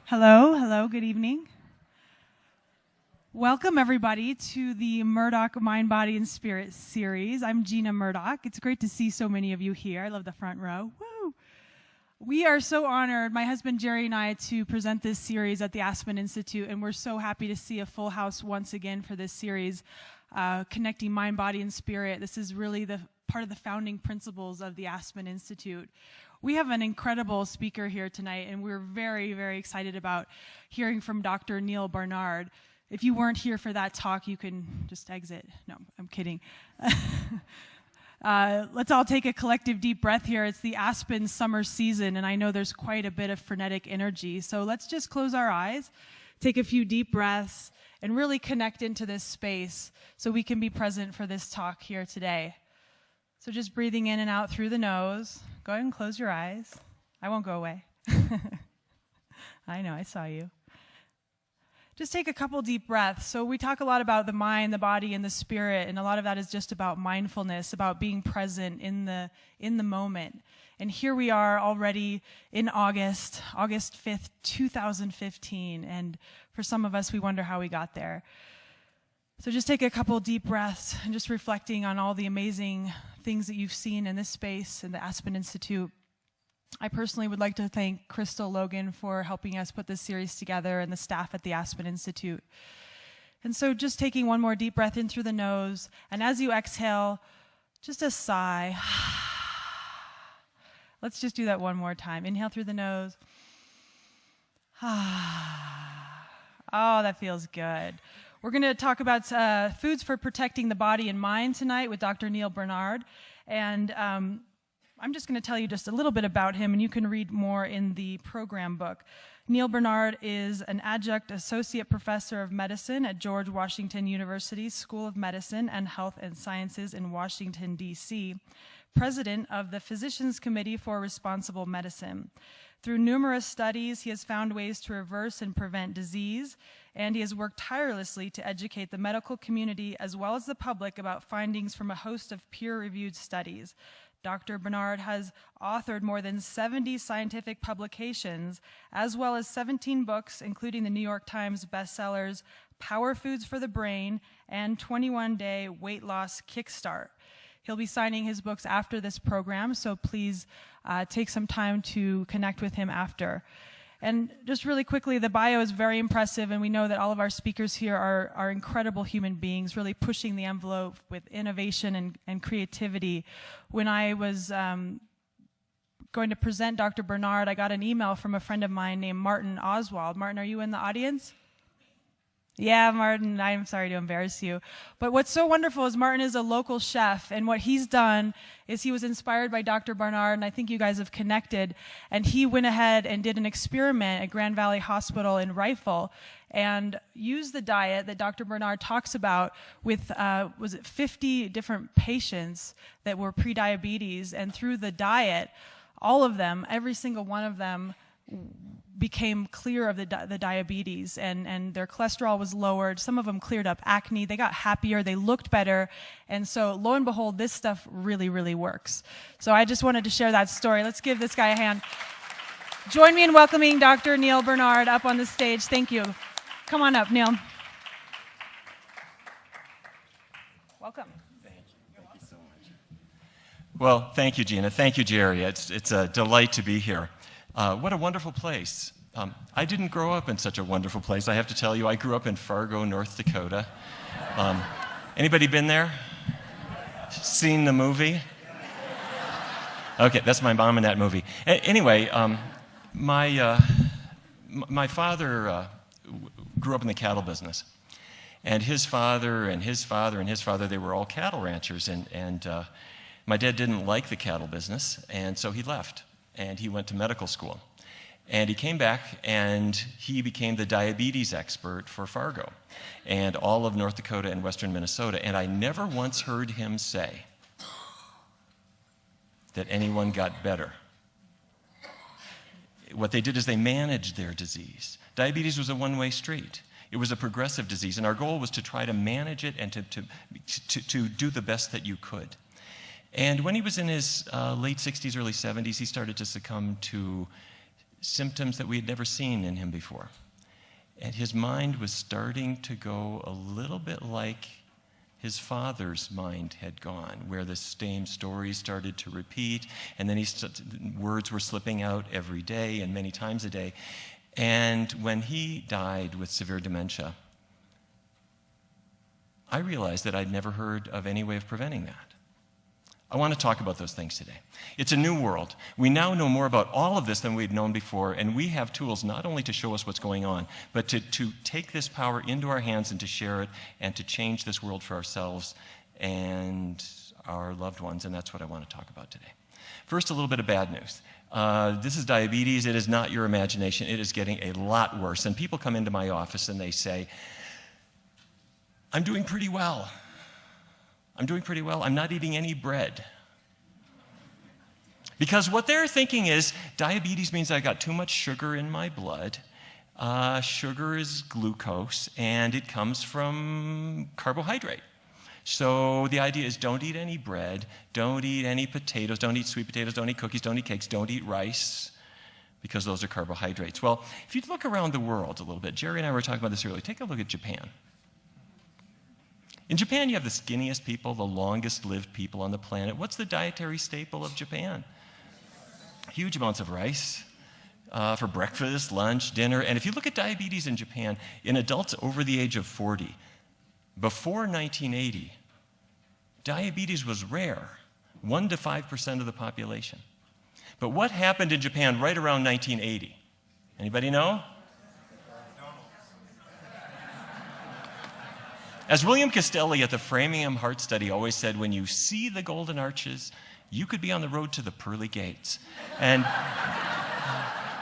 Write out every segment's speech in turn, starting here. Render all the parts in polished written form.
Hello, good evening. Welcome everybody to the Murdoch Mind, Body, and Spirit series. I'm Gina Murdoch. It's great to see so many of you here. I love the front row. Woo! We are so honored, my husband Jerry and I, to present this series at the Aspen Institute, and we're so happy to see a full house once again for this series, connecting mind, body, and spirit. This is really the part of the founding principles of the Aspen Institute. We have an incredible speaker here tonight, and we're very, very excited about hearing from Dr. Neal Barnard. If you weren't here for that talk, you can just exit. No, I'm kidding. Let's all take a collective deep breath here. It's the Aspen summer season, and I know there's quite a bit of frenetic energy. So let's just close our eyes, take a few deep breaths, and really connect into this space so we can be present for this talk here today. So just breathing in and out through the nose. Go ahead and close your eyes. I won't go away. I know, I saw you. Just take a couple deep breaths. So we talk a lot about the mind, the body, and the spirit, and a lot of that is just about mindfulness, about being present in the moment. And here we are already in August 5th, 2015, and for some of us, we wonder how we got there. So just take a couple deep breaths and just reflecting on all the amazing things that you've seen in this space in the Aspen Institute. I personally would like to thank Crystal Logan for helping us put this series together and the staff at the Aspen Institute. And so just taking one more deep breath in through the nose, and as you exhale, just a sigh. Let's just do that one more time. Inhale through the nose. Oh, that feels good. We're going to talk about foods for protecting the body and mind tonight with Dr. Neal Barnard. And I'm just going to tell you just a little bit about him, and you can read more in the program book. Neal Barnard is an adjunct associate professor of medicine at George Washington University School of Medicine and Health and Sciences in Washington, D.C., president of the Physicians Committee for Responsible Medicine. Through numerous studies, he has found ways to reverse and prevent disease, and he has worked tirelessly to educate the medical community as well as the public about findings from a host of peer-reviewed studies. Dr. Barnard has authored more than 70 scientific publications, as well as 17 books, including the New York Times bestsellers Power Foods for the Brain and 21-Day Weight Loss Kickstart. He'll be signing his books after this program, so please take some time to connect with him after. And just really quickly, the bio is very impressive, and we know that all of our speakers here are incredible human beings, really pushing the envelope with innovation and creativity. When I was going to present Dr. Barnard, I got an email from a friend of mine named Martin Oswald. Martin, are you in the audience? Yeah, Martin, I'm sorry to embarrass you. But what's so wonderful is Martin is a local chef, and what he's done is he was inspired by Dr. Barnard, and I think you guys have connected, and he went ahead and did an experiment at Grand Valley Hospital in Rifle and used the diet that Dr. Barnard talks about with, 50 different patients that were prediabetes, and through the diet, all of them, every single one of them, became clear of the diabetes, and their cholesterol was lowered. Some of them cleared up acne. They got happier. They looked better. And so, lo and behold, this stuff really, really works. So I just wanted to share that story. Let's give this guy a hand. Join me in welcoming Dr. Neal Barnard up on the stage. Thank you. Come on up, Neal. Welcome. Thank you so much. Well, thank you, Gina. Thank you, Jerry. It's a delight to be here. What a wonderful place. I didn't grow up in such a wonderful place. I have to tell you, I grew up in Fargo, North Dakota. Anybody been there? Seen the movie? Okay, that's my mom in that movie. Anyway, my father grew up in the cattle business. And his father and his father and his father, they were all cattle ranchers. And my dad didn't like the cattle business, and so he left. And he went to medical school. And he came back, and he became the diabetes expert for Fargo and all of North Dakota and western Minnesota. And I never once heard him say that anyone got better. What they did is they managed their disease. Diabetes was a one-way street. It was a progressive disease, and our goal was to try to manage it and to do the best that you could. And when he was in his late 60s, early 70s, he started to succumb to symptoms that we had never seen in him before. And his mind was starting to go a little bit like his father's mind had gone, where the same stories started to repeat, and then words were slipping out every day and many times a day. And when he died with severe dementia, I realized that I'd never heard of any way of preventing that. I want to talk about those things today. It's a new world. We now know more about all of this than we'd known before, and we have tools not only to show us what's going on, but to take this power into our hands and to share it and to change this world for ourselves and our loved ones, and that's what I want to talk about today. First, a little bit of bad news. This is diabetes. It is not your imagination. It is getting a lot worse. And people come into my office and they say, I'm doing pretty well. I'm doing pretty well. I'm not eating any bread. Because what they're thinking is diabetes means I got too much sugar in my blood. Sugar is glucose, and it comes from carbohydrate. So the idea is don't eat any bread, don't eat any potatoes, don't eat sweet potatoes, don't eat cookies, don't eat cakes, don't eat rice, because those are carbohydrates. Well, if you look around the world a little bit, Jerry and I were talking about this earlier. Take a look at Japan. In Japan, you have the skinniest people, the longest-lived people on the planet. What's the dietary staple of Japan? Huge amounts of rice for breakfast, lunch, dinner. And if you look at diabetes in Japan, in adults over the age of 40, before 1980, diabetes was rare, 1 to 5% of the population. But what happened in Japan right around 1980? Anybody know? As William Castelli at the Framingham Heart Study always said, when you see the golden arches, you could be on the road to the pearly gates. And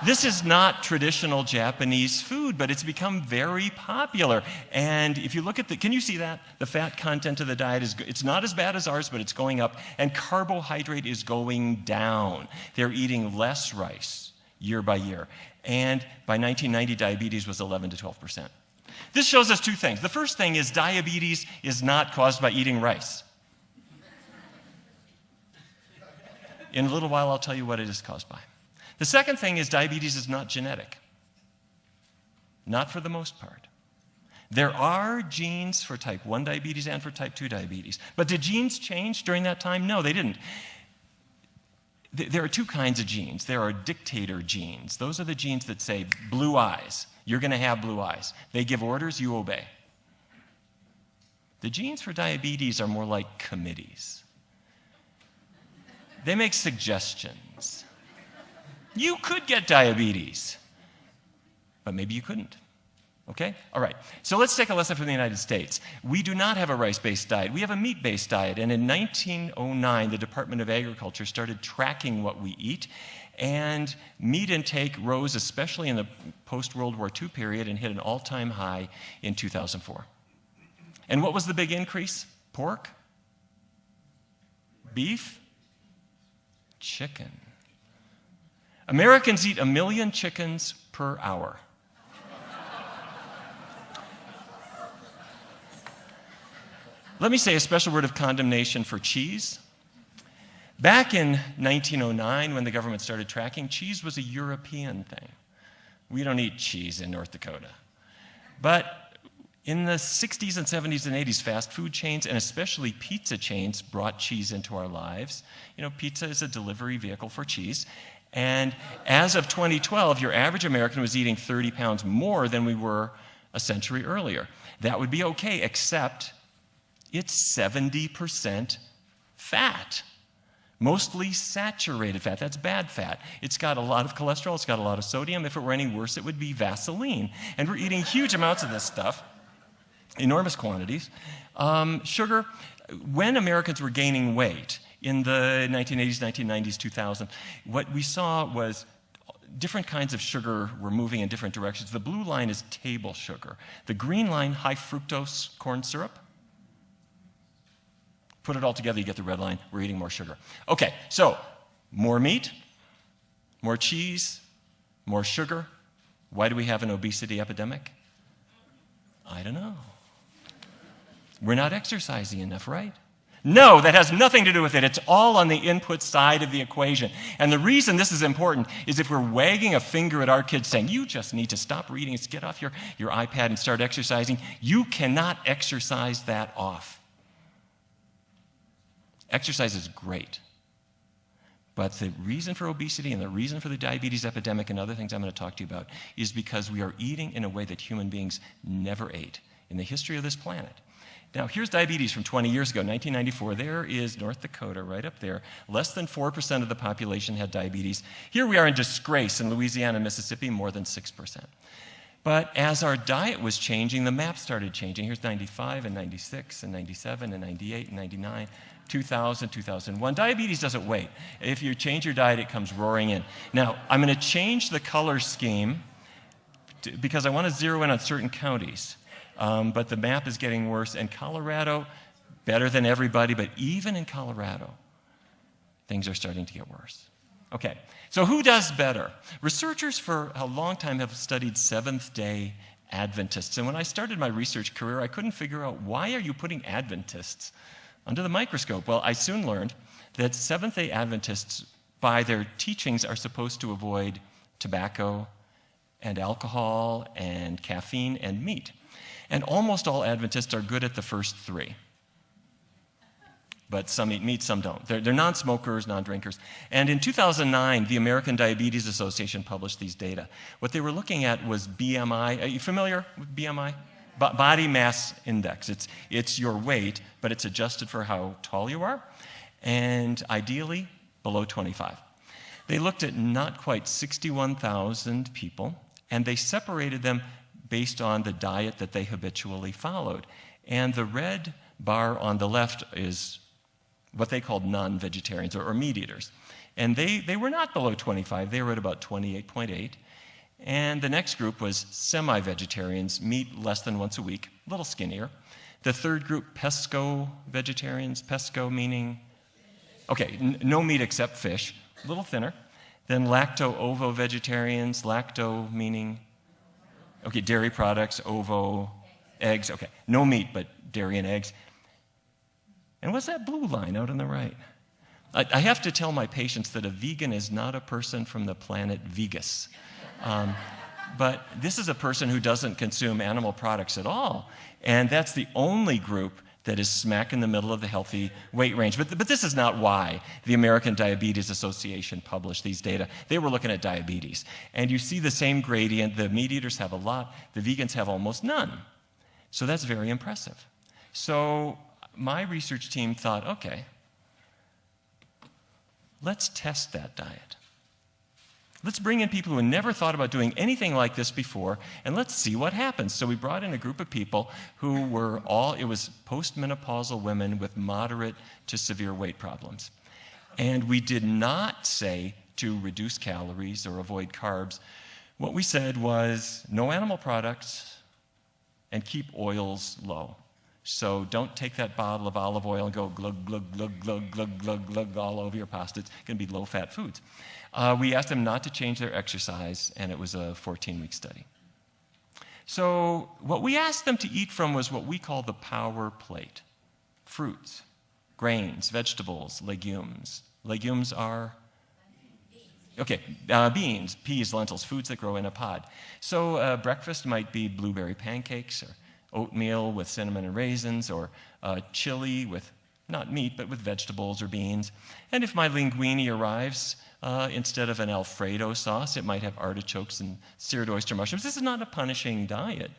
this is not traditional Japanese food, but it's become very popular. And if you look at can you see that? The fat content of the diet it's not as bad as ours, but it's going up. And carbohydrate is going down. They're eating less rice year by year. And by 1990, diabetes was 11 to 12%. This shows us two things. The first thing is diabetes is not caused by eating rice. In a little while, I'll tell you what it is caused by. The second thing is diabetes is not genetic. Not for the most part. There are genes for type 1 diabetes and for type 2 diabetes. But did genes change during that time? No, they didn't. There are two kinds of genes. There are dictator genes. Those are the genes that say blue eyes. You're going to have blue eyes. They give orders, you obey. The genes for diabetes are more like committees. They make suggestions. You could get diabetes, but maybe you couldn't. Okay? All right. So let's take a lesson from the United States. We do not have a rice-based diet. We have a meat-based diet. And in 1909, the Department of Agriculture started tracking what we eat. And meat intake rose, especially in the post-World War II period, and hit an all-time high in 2004. And what was the big increase? Pork? Beef? Chicken. Americans eat 1 million chickens per hour. Let me say a special word of condemnation for cheese. Back in 1909, when the government started tracking, cheese was a European thing. We don't eat cheese in North Dakota. But in the 60s and 70s and 80s, fast food chains, and especially pizza chains, brought cheese into our lives. You know, pizza is a delivery vehicle for cheese. And as of 2012, your average American was eating 30 pounds more than we were a century earlier. That would be okay, except it's 70% fat. Mostly saturated fat. That's bad fat. It's got a lot of cholesterol. It's got a lot of sodium. If it were any worse, it would be Vaseline. And we're eating huge amounts of this stuff, enormous quantities. Sugar, when Americans were gaining weight in the 1980s, 1990s, 2000, what we saw was different kinds of sugar were moving in different directions. The blue line is table sugar. The green line, high fructose corn syrup. Put it all together, you get the red line. We're eating more sugar. Okay, so more meat, more cheese, more sugar. Why do we have an obesity epidemic? I don't know. We're not exercising enough, right? No, that has nothing to do with it. It's all on the input side of the equation. And the reason this is important is if we're wagging a finger at our kids saying, you just need to stop reading, get off your iPad and start exercising, you cannot exercise that off. Exercise is great. But the reason for obesity and the reason for the diabetes epidemic and other things I'm going to talk to you about is because we are eating in a way that human beings never ate in the history of this planet. Now, here's diabetes from 20 years ago, 1994. There is North Dakota right up there. Less than 4% of the population had diabetes. Here we are in disgrace in Louisiana and Mississippi, more than 6%. But as our diet was changing, the map started changing. Here's 95 and 96 and 97 and 98 and 99, 2000, 2001. Diabetes doesn't wait. If you change your diet, it comes roaring in. Now, I'm going to change the color scheme because I want to zero in on certain counties. But the map is getting worse, and Colorado, better than everybody, but even in Colorado, things are starting to get worse. Okay, so who does better? Researchers for a long time have studied Seventh-day Adventists, and when I started my research career, I couldn't figure out why are you putting Adventists under the microscope? Well, I soon learned that Seventh-day Adventists, by their teachings, are supposed to avoid tobacco and alcohol and caffeine and meat. And almost all Adventists are good at the first three. But some eat meat, some don't. They're non-smokers, non-drinkers. And in 2009, the American Diabetes Association published these data. What they were looking at was BMI. Are you familiar with BMI? Body mass index. It's your weight, but it's adjusted for how tall you are, and ideally below 25. They looked at not quite 61,000 people, and they separated them based on the diet that they habitually followed. And the red bar on the left is what they called non-vegetarians or meat eaters. And they were not below 25, they were at about 28.8. And the next group was semi-vegetarians, meat less than once a week, a little skinnier. The third group, pesco vegetarians, pesco meaning, okay, no meat except fish, a little thinner. Then lacto-ovo vegetarians, lacto meaning, okay, dairy products, ovo, eggs, okay, no meat, but dairy and eggs. And what's that blue line out on the right? I have to tell my patients that a vegan is not a person from the planet Vegas. But this is a person who doesn't consume animal products at all. And that's the only group that is smack in the middle of the healthy weight range. But this is not why the American Diabetes Association published these data. They were looking at diabetes. And you see the same gradient. The meat eaters have a lot. The vegans have almost none. So that's very impressive. So my research team thought, okay, let's test that diet. Let's bring in people who never thought about doing anything like this before, and let's see what happens. So we brought in a group of people who were it was postmenopausal women with moderate to severe weight problems. And we did not say to reduce calories or avoid carbs. What we said was no animal products and keep oils low. So don't take that bottle of olive oil and go glug, glug, glug, glug, glug, glug, glug all over your pasta. It's going to be low-fat foods. We asked them not to change their exercise, and it was a 14-week study. So what we asked them to eat from was what we call the power plate. Fruits, grains, vegetables, legumes. Legumes are? Okay, beans, peas, lentils, foods that grow in a pod. So breakfast might be blueberry pancakes or oatmeal with cinnamon and raisins, or chili with not meat, but with vegetables or beans. And if my linguine arrives, instead of an Alfredo sauce, it might have artichokes and seared oyster mushrooms. This is not a punishing diet.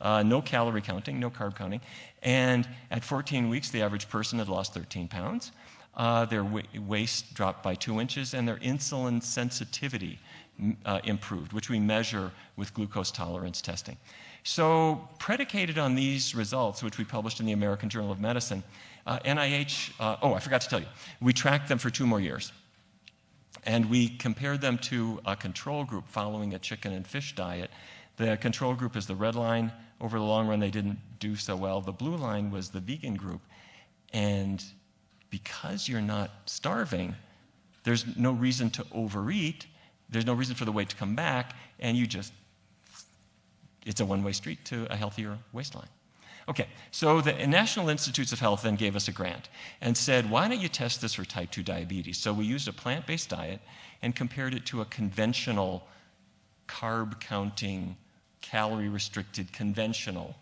No calorie counting, no carb counting. And at 14 weeks, the average person had lost 13 pounds. Their waist dropped by 2 inches, and their insulin sensitivity improved, which we measure with glucose tolerance testing. So predicated on these results, which we published in the American Journal of Medicine, NIH, I forgot to tell you, we tracked them for 2 more years. And we compared them to a control group following a chicken and fish diet. The control group is the red line. Over the long run, they didn't do so well. The blue line was the vegan group. And because you're not starving, there's no reason to overeat. There's no reason for the weight to come back. And it's a one-way street to a healthier waistline. Okay, so the National Institutes of Health then gave us a grant and said, why don't you test this for type 2 diabetes? So we used a plant-based diet and compared it to a conventional carb-counting, calorie-restricted, conventional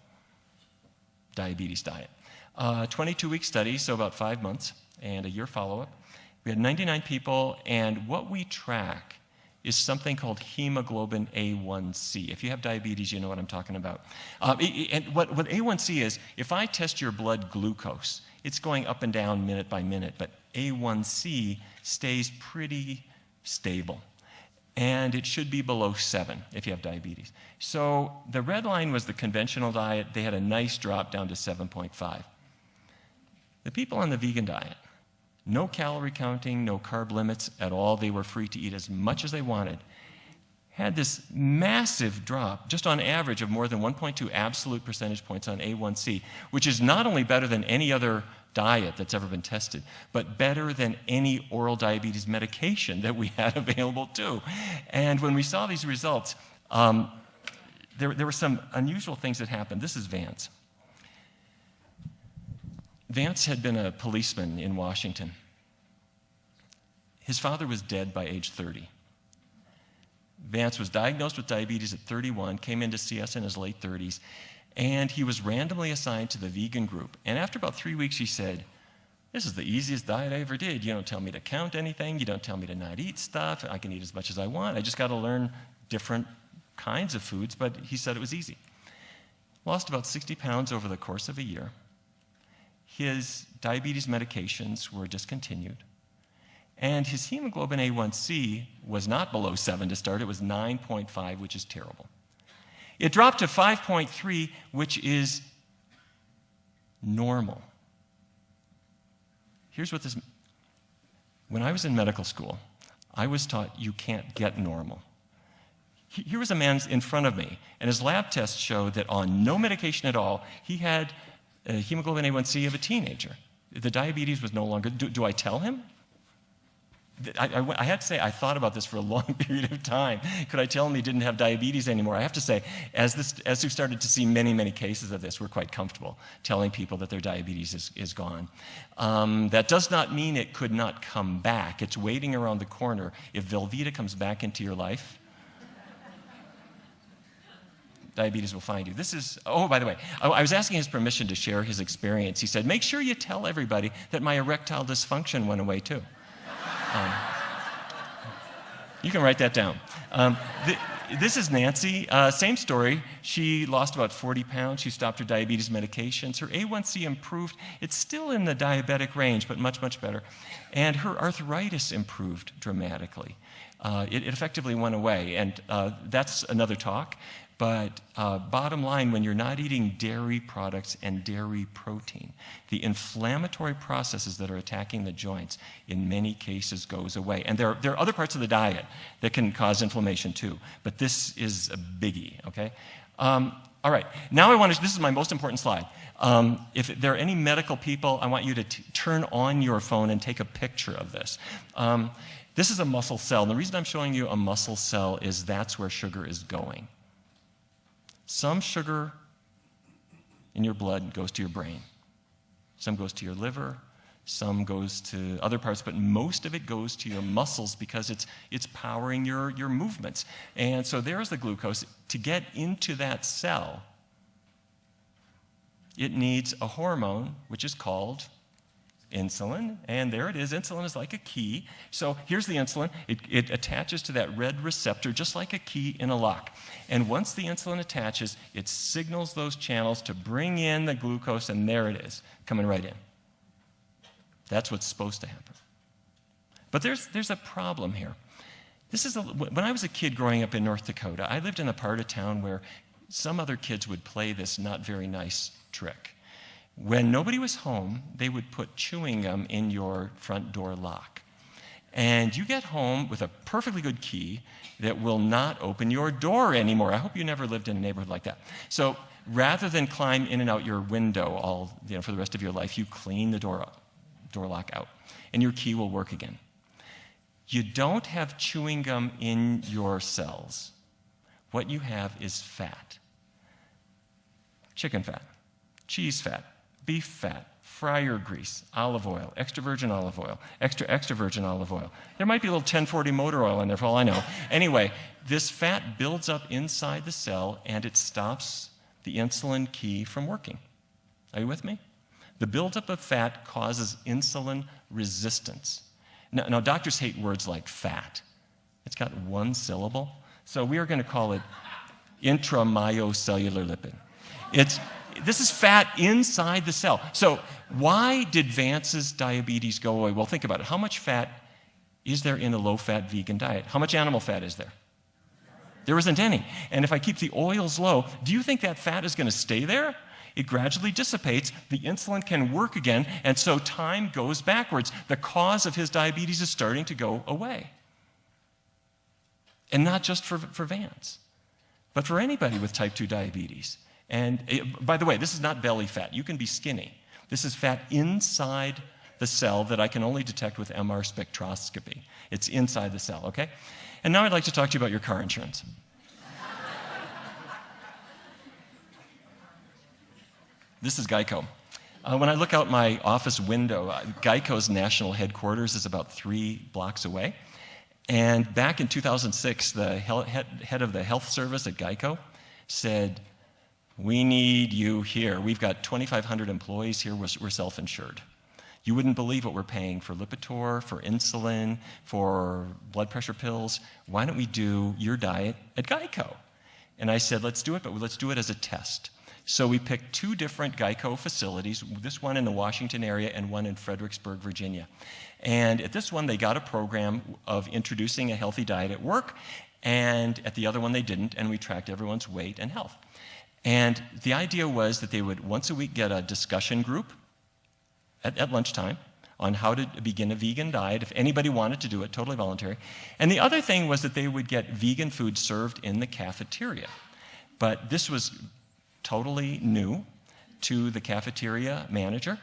diabetes diet. 22-week study, so about 5 months, and a year follow-up. We had 99 people, and what we track is something called hemoglobin A1C. If you have diabetes, you know what I'm talking about. And what A1C is, if I test your blood glucose, it's going up and down minute by minute, but A1C stays pretty stable. And it should be below 7 if you have diabetes. So the red line was the conventional diet. They had a nice drop down to 7.5. The people on the vegan diet, no calorie counting, no carb limits at all. They were free to eat as much as they wanted. Had this massive drop, just on average, of more than 1.2 absolute percentage points on A1C, which is not only better than any other diet that's ever been tested, but better than any oral diabetes medication that we had available too. And when we saw these results, there were some unusual things that happened. This is Vance. Vance had been a policeman in Washington. His father was dead by age 30. Vance was diagnosed with diabetes at 31, came in to see us in his late 30s, and he was randomly assigned to the vegan group. And after about 3 weeks, he said, this is the easiest diet I ever did. You don't tell me to count anything. You don't tell me to not eat stuff. I can eat as much as I want. I just got to learn different kinds of foods, but he said it was easy. Lost about 60 pounds over the course of a year. His diabetes medications were discontinued. And his hemoglobin A1C was not below 7 to start. It was 9.5, which is terrible. It dropped to 5.3, which is normal. Here's what this... When I was in medical school, I was taught you can't get normal. Here was a man in front of me, and his lab tests showed that on no medication at all, he had a hemoglobin A1C of a teenager. The diabetes was no longer... Do I tell him? I had to say, I thought about this for a long period of time. Could I tell him he didn't have diabetes anymore? I have to say, as we've started to see many, many cases of this, we're quite comfortable telling people that their diabetes is gone. That does not mean it could not come back. It's waiting around the corner. If Velveeta comes back into your life, diabetes will find you. This is, oh, by the way, I was asking his permission to share his experience. He said, make sure you tell everybody that my erectile dysfunction went away too. You can write that down. This is Nancy. Same story. She lost about 40 pounds. She stopped her diabetes medications. Her A1C improved. It's still in the diabetic range, but much, much better. And her arthritis improved dramatically. It effectively went away, and that's another talk. But bottom line, when you're not eating dairy products and dairy protein, the inflammatory processes that are attacking the joints in many cases goes away. And there are other parts of the diet that can cause inflammation too, but this is a biggie, okay? All right, now this is my most important slide. If there are any medical people, I want you to turn on your phone and take a picture of this. This is a muscle cell, and the reason I'm showing you a muscle cell is that's where sugar is going. Some sugar in your blood goes to your brain. Some goes to your liver. Some goes to other parts, but most of it goes to your muscles because it's powering your movements. And so there's the glucose. To get into that cell, it needs a hormone, which is called insulin, and there it is. Insulin is like a key. So here's the insulin. It attaches to that red receptor just like a key in a lock. And once the insulin attaches, it signals those channels to bring in the glucose, and there it is, coming right in. That's what's supposed to happen. But there's a problem here. When I was a kid growing up in North Dakota, I lived in a part of town where some other kids would play this not very nice trick. When nobody was home, they would put chewing gum in your front door lock. And you get home with a perfectly good key that will not open your door anymore. I hope you never lived in a neighborhood like that. So rather than climb in and out your window for the rest of your life, you clean the door lock out, and your key will work again. You don't have chewing gum in your cells. What you have is fat. Chicken fat. cheese fat, beef fat, fryer grease, olive oil, extra virgin olive oil, extra virgin olive oil. There might be a little 1040 motor oil in there for all I know. Anyway, this fat builds up inside the cell and it stops the insulin key from working. Are you with me? The buildup of fat causes insulin resistance. Now, doctors hate words like fat. It's got one syllable, so we are going to call it intramyocellular lipid. This is fat inside the cell. So why did Vance's diabetes go away? Well, think about it. How much fat is there in a low-fat vegan diet? How much animal fat is there? There isn't any. And if I keep the oils low, do you think that fat is going to stay there? It gradually dissipates, the insulin can work again, and so time goes backwards. The cause of his diabetes is starting to go away. And not just for Vance, but for anybody with type 2 diabetes. And by the way, this is not belly fat. You can be skinny. This is fat inside the cell that I can only detect with MR spectroscopy. It's inside the cell, okay? And now I'd like to talk to you about your car insurance. This is Geico. When I look out my office window, Geico's national headquarters is about 3 blocks away. And back in 2006, the head of the health service at Geico said, "We need you here. We've got 2,500 employees here. We're self-insured. You wouldn't believe what we're paying for Lipitor, for insulin, for blood pressure pills. Why don't we do your diet at Geico?" And I said, let's do it, but let's do it as a test. So we picked 2 different Geico facilities, this one in the Washington area and one in Fredericksburg, Virginia. And at this one, they got a program of introducing a healthy diet at work, and at the other one, they didn't, and we tracked everyone's weight and health. And the idea was that they would once a week get a discussion group at lunchtime on how to begin a vegan diet, if anybody wanted to do it, totally voluntary. And the other thing was that they would get vegan food served in the cafeteria. But this was totally new to the cafeteria manager.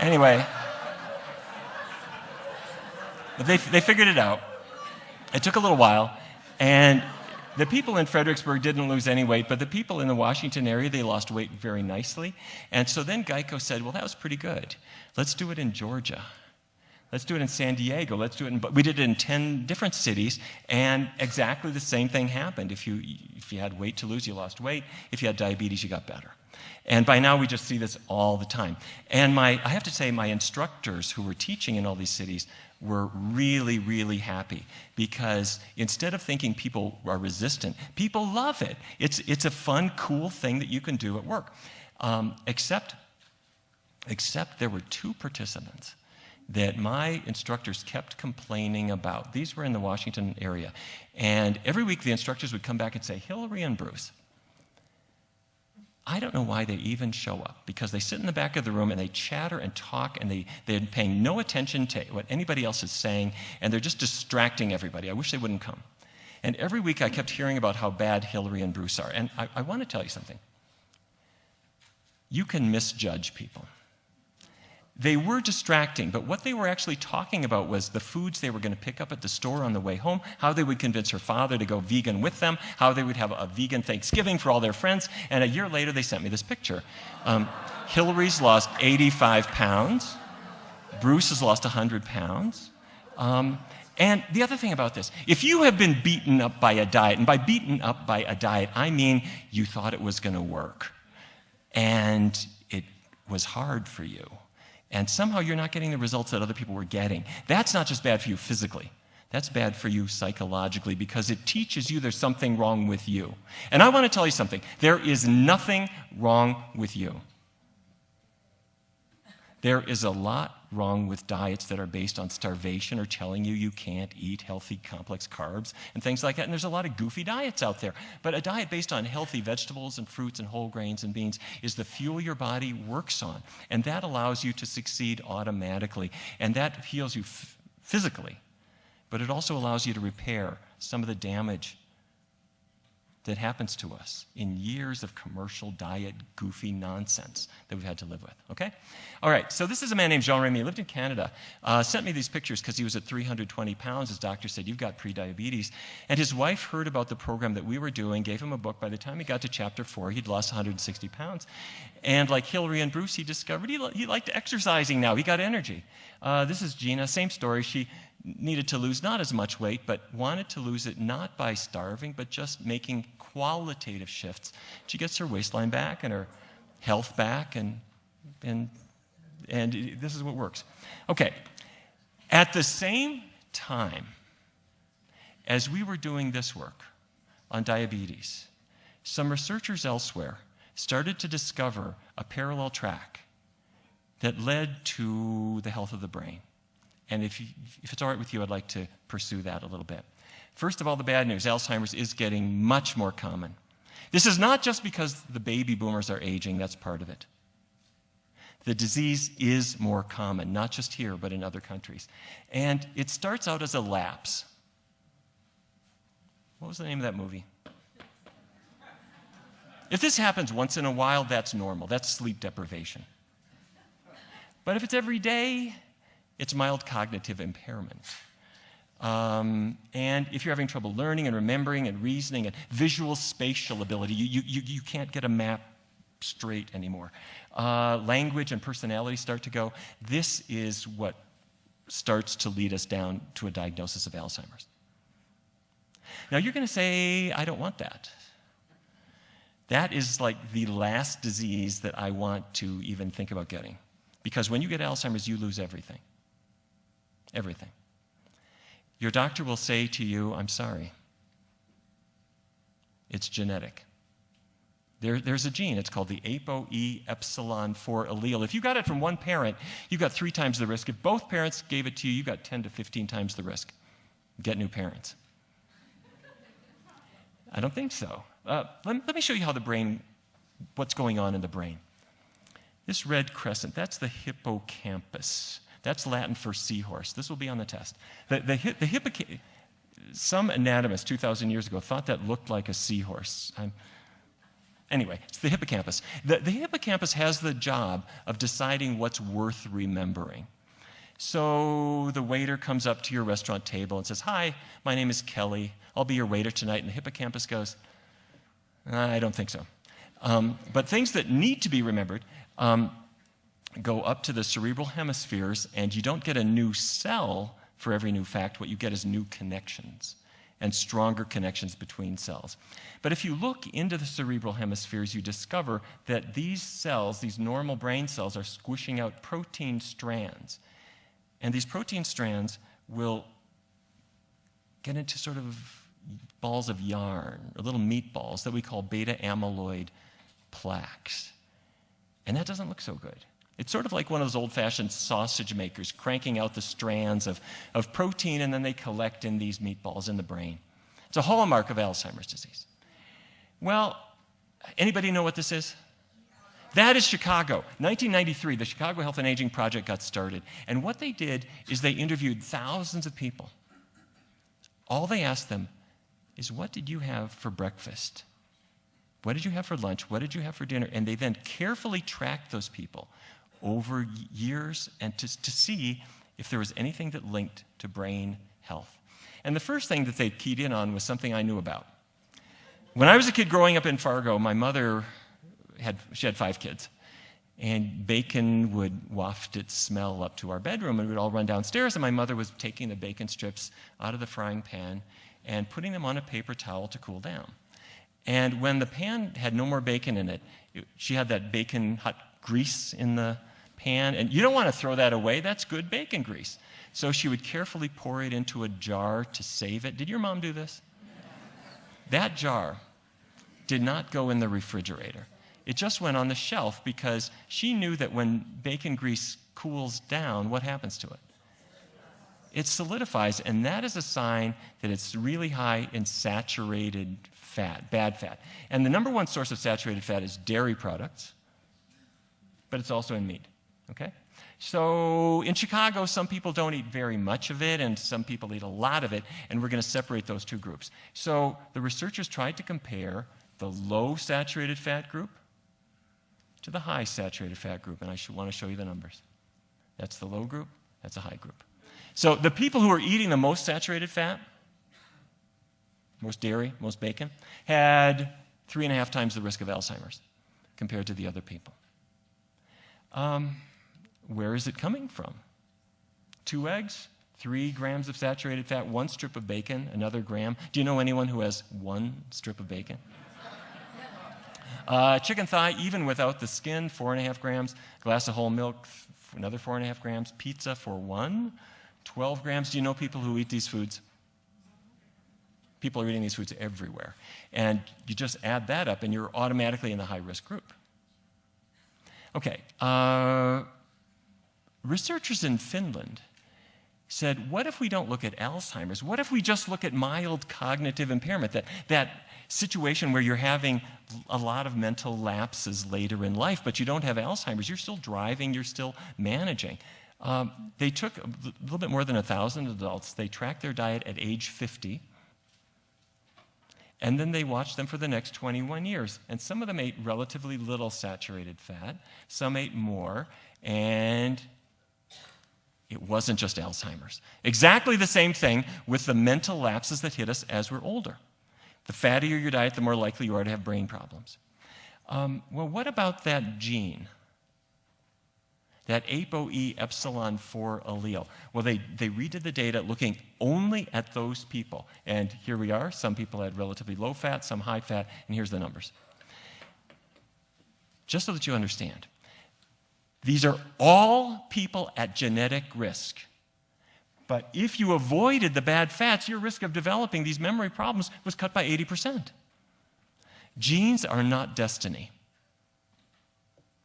Anyway, they figured it out. It took a little while, and the people in Fredericksburg didn't lose any weight, but the people in the Washington area, they lost weight very nicely. And so then Geico said, well, that was pretty good. Let's do it in Georgia. Let's do it in San Diego. Let's do it we did it in 10 different cities, and exactly the same thing happened. If you had weight to lose, you lost weight. If you had diabetes, you got better. And by now, we just see this all the time. And I have to say, my instructors who were teaching in all these cities were really, really happy, because instead of thinking people are resistant, people love it. It's a fun, cool thing that you can do at work. Except there were 2 participants that my instructors kept complaining about. These were in the Washington area. And every week the instructors would come back and say, Hillary and Bruce, I don't know why they even show up, because they sit in the back of the room and they chatter and talk, and they're paying no attention to what anybody else is saying, and they're just distracting everybody. I wish they wouldn't come. And every week I kept hearing about how bad Hillary and Bruce are. And I want to tell you something. You can misjudge people. They were distracting, but what they were actually talking about was the foods they were going to pick up at the store on the way home, how they would convince her father to go vegan with them, how they would have a vegan Thanksgiving for all their friends. And a year later, they sent me this picture. Hillary's lost 85 pounds. Bruce has lost 100 pounds. And the other thing about this, if you have been beaten up by a diet, and by beaten up by a diet, I mean you thought it was going to work, and it was hard for you, and somehow you're not getting the results that other people were getting, that's not just bad for you physically. That's bad for you psychologically, because it teaches you there's something wrong with you. And I want to tell you something. There is nothing wrong with you. There is a lot wrong with diets that are based on starvation or telling you can't eat healthy, complex carbs and things like that. And there's a lot of goofy diets out there. But a diet based on healthy vegetables and fruits and whole grains and beans is the fuel your body works on. And that allows you to succeed automatically. And that heals you physically. But it also allows you to repair some of the damage that happens to us in years of commercial diet, goofy nonsense that we've had to live with, okay? All right, so this is a man named Jean Remy. He lived in Canada. Sent me these pictures because he was at 320 pounds. His doctor said, you've got prediabetes. And his wife heard about the program that we were doing, gave him a book. By the time he got to chapter 4, he'd lost 160 pounds. And like Hillary and Bruce, he discovered he liked exercising now. He got energy. This is Gina, same story. She needed to lose not as much weight, but wanted to lose it not by starving, but just making qualitative shifts. She gets her waistline back and her health back, and this is what works. Okay, at the same time as we were doing this work on diabetes, some researchers elsewhere started to discover a parallel track that led to the health of the brain. And if it's all right with you, I'd like to pursue that a little bit. First of all, the bad news, Alzheimer's is getting much more common. This is not just because the baby boomers are aging, that's part of it. The disease is more common, not just here, but in other countries. And it starts out as a lapse. What was the name of that movie? If this happens once in a while, that's normal. That's sleep deprivation. But if it's every day, it's mild cognitive impairment. And if you're having trouble learning and remembering and reasoning and visual spatial ability, you can't get a map straight anymore. Language and personality start to go. This is what starts to lead us down to a diagnosis of Alzheimer's. Now you're going to say, I don't want that. That is like the last disease that I want to even think about getting. Because when you get Alzheimer's, you lose everything. Everything. Your doctor will say to you, I'm sorry. It's genetic. There's a gene. It's called the ApoE4 allele. If you got it from one parent, you've got 3 times the risk. If both parents gave it to you, you've got 10 to 15 times the risk. Get new parents. I don't think so. Let me show you how the brain, what's going on in the brain. This red crescent, that's the hippocampus. That's Latin for seahorse. This will be on the test. Some anatomist 2,000 years ago thought that looked like a seahorse. Anyway, it's the hippocampus. The hippocampus has the job of deciding what's worth remembering. So the waiter comes up to your restaurant table and says, hi, my name is Kelly. I'll be your waiter tonight. And the hippocampus goes, I don't think so. But things that need to be remembered go up to the cerebral hemispheres, and you don't get a new cell for every new fact. What you get is new connections and stronger connections between cells. But if you look into the cerebral hemispheres, you discover that these cells, these normal brain cells, are squishing out protein strands. And these protein strands will get into sort of balls of yarn, or little meatballs that we call beta amyloid plaques. And that doesn't look so good. It's sort of like one of those old-fashioned sausage makers cranking out the strands of protein, and then they collect in these meatballs in the brain. It's a hallmark of Alzheimer's disease. Well, anybody know what this is? That is Chicago. 1993, the Chicago Health and Aging Project got started. And what they did is they interviewed thousands of people. All they asked them is, what did you have for breakfast? What did you have for lunch? What did you have for dinner? And they then carefully tracked those people over years and to see if there was anything that linked to brain health. And the first thing that they keyed in on was something I knew about. When I was a kid growing up in Fargo, my mother had 5 kids. And bacon would waft its smell up to our bedroom, and we'd all run downstairs, and my mother was taking the bacon strips out of the frying pan and putting them on a paper towel to cool down. And when the pan had no more bacon in it, she had that bacon hot grease in the pan, and you don't want to throw that away. That's good bacon grease. So she would carefully pour it into a jar to save it. Did your mom do this? That jar did not go in the refrigerator. It just went on the shelf because she knew that when bacon grease cools down, what happens to it? It solidifies, and that is a sign that it's really high in saturated fat, bad fat. And the number one source of saturated fat is dairy products, but it's also in meat. Okay? So in Chicago, some people don't eat very much of it, and some people eat a lot of it, and we're going to separate those two groups. So the researchers tried to compare the low saturated fat group to the high saturated fat group, and I want to show you the numbers. That's the low group, that's the high group. So the people who are eating the most saturated fat, most dairy, most bacon, had 3.5 times the risk of Alzheimer's compared to the other people. Where is it coming from? 2 eggs, 3 grams of saturated fat, 1 strip of bacon, another gram. Do you know anyone who has 1 strip of bacon? Chicken thigh, even without the skin, 4.5 grams. Glass of whole milk, another 4.5 grams. Pizza for 1, 12 grams. Do you know people who eat these foods? People are eating these foods everywhere. And you just add that up, and you're automatically in the high-risk group. Okay. Researchers in Finland said, what if we don't look at Alzheimer's? What if we just look at mild cognitive impairment, that situation where you're having a lot of mental lapses later in life, but you don't have Alzheimer's? You're still driving, you're still managing. They took a little bit more than 1,000 adults. They tracked their diet at age 50. And then they watched them for the next 21 years. And some of them ate relatively little saturated fat. Some ate more. And it wasn't just Alzheimer's. Exactly the same thing with the mental lapses that hit us as we're older. The fattier your diet, the more likely you are to have brain problems. Well, what about that gene? That ApoE epsilon 4 allele. Well, they redid the data looking only at those people. And here we are. Some people had relatively low fat, some high fat, and here's the numbers. Just so that you understand, these are all people at genetic risk. But if you avoided the bad fats, your risk of developing these memory problems was cut by 80%. Genes are not destiny.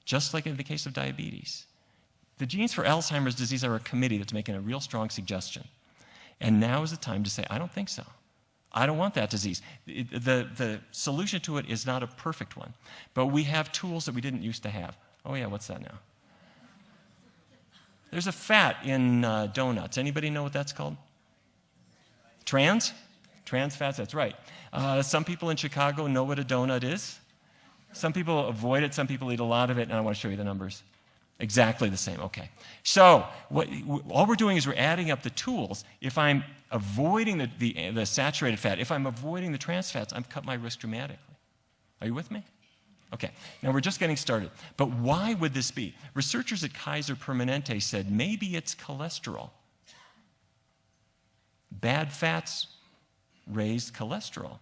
Just like in the case of diabetes. The genes for Alzheimer's disease are a committee that's making a real strong suggestion. And now is the time to say, I don't think so. I don't want that disease. The solution to it is not a perfect one. But we have tools that we didn't used to have. Oh yeah, what's that now? There's a fat in donuts. Anybody know what that's called? Trans? Trans fats, that's right. Some people in Chicago know what a donut is. Some people avoid it, some people eat a lot of it, and I want to show you the numbers. Exactly the same, okay. So all we're doing is we're adding up the tools. If I'm avoiding the saturated fat, if I'm avoiding the trans fats, I've cut my risk dramatically. Are you with me? Okay, now we're just getting started. But why would this be? Researchers at Kaiser Permanente said maybe it's cholesterol. Bad fats raise cholesterol.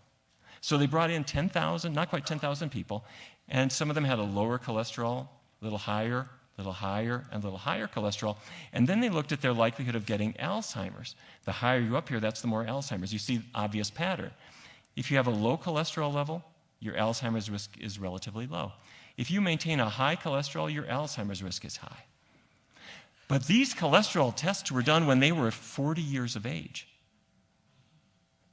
So they brought in 10,000, not quite 10,000 people, and some of them had a lower cholesterol, a little higher, and a little higher cholesterol. And then they looked at their likelihood of getting Alzheimer's. The higher you up here, that's the more Alzheimer's. You see the obvious pattern. If you have a low cholesterol level, your Alzheimer's risk is relatively low. If you maintain a high cholesterol, your Alzheimer's risk is high. But these cholesterol tests were done when they were 40 years of age,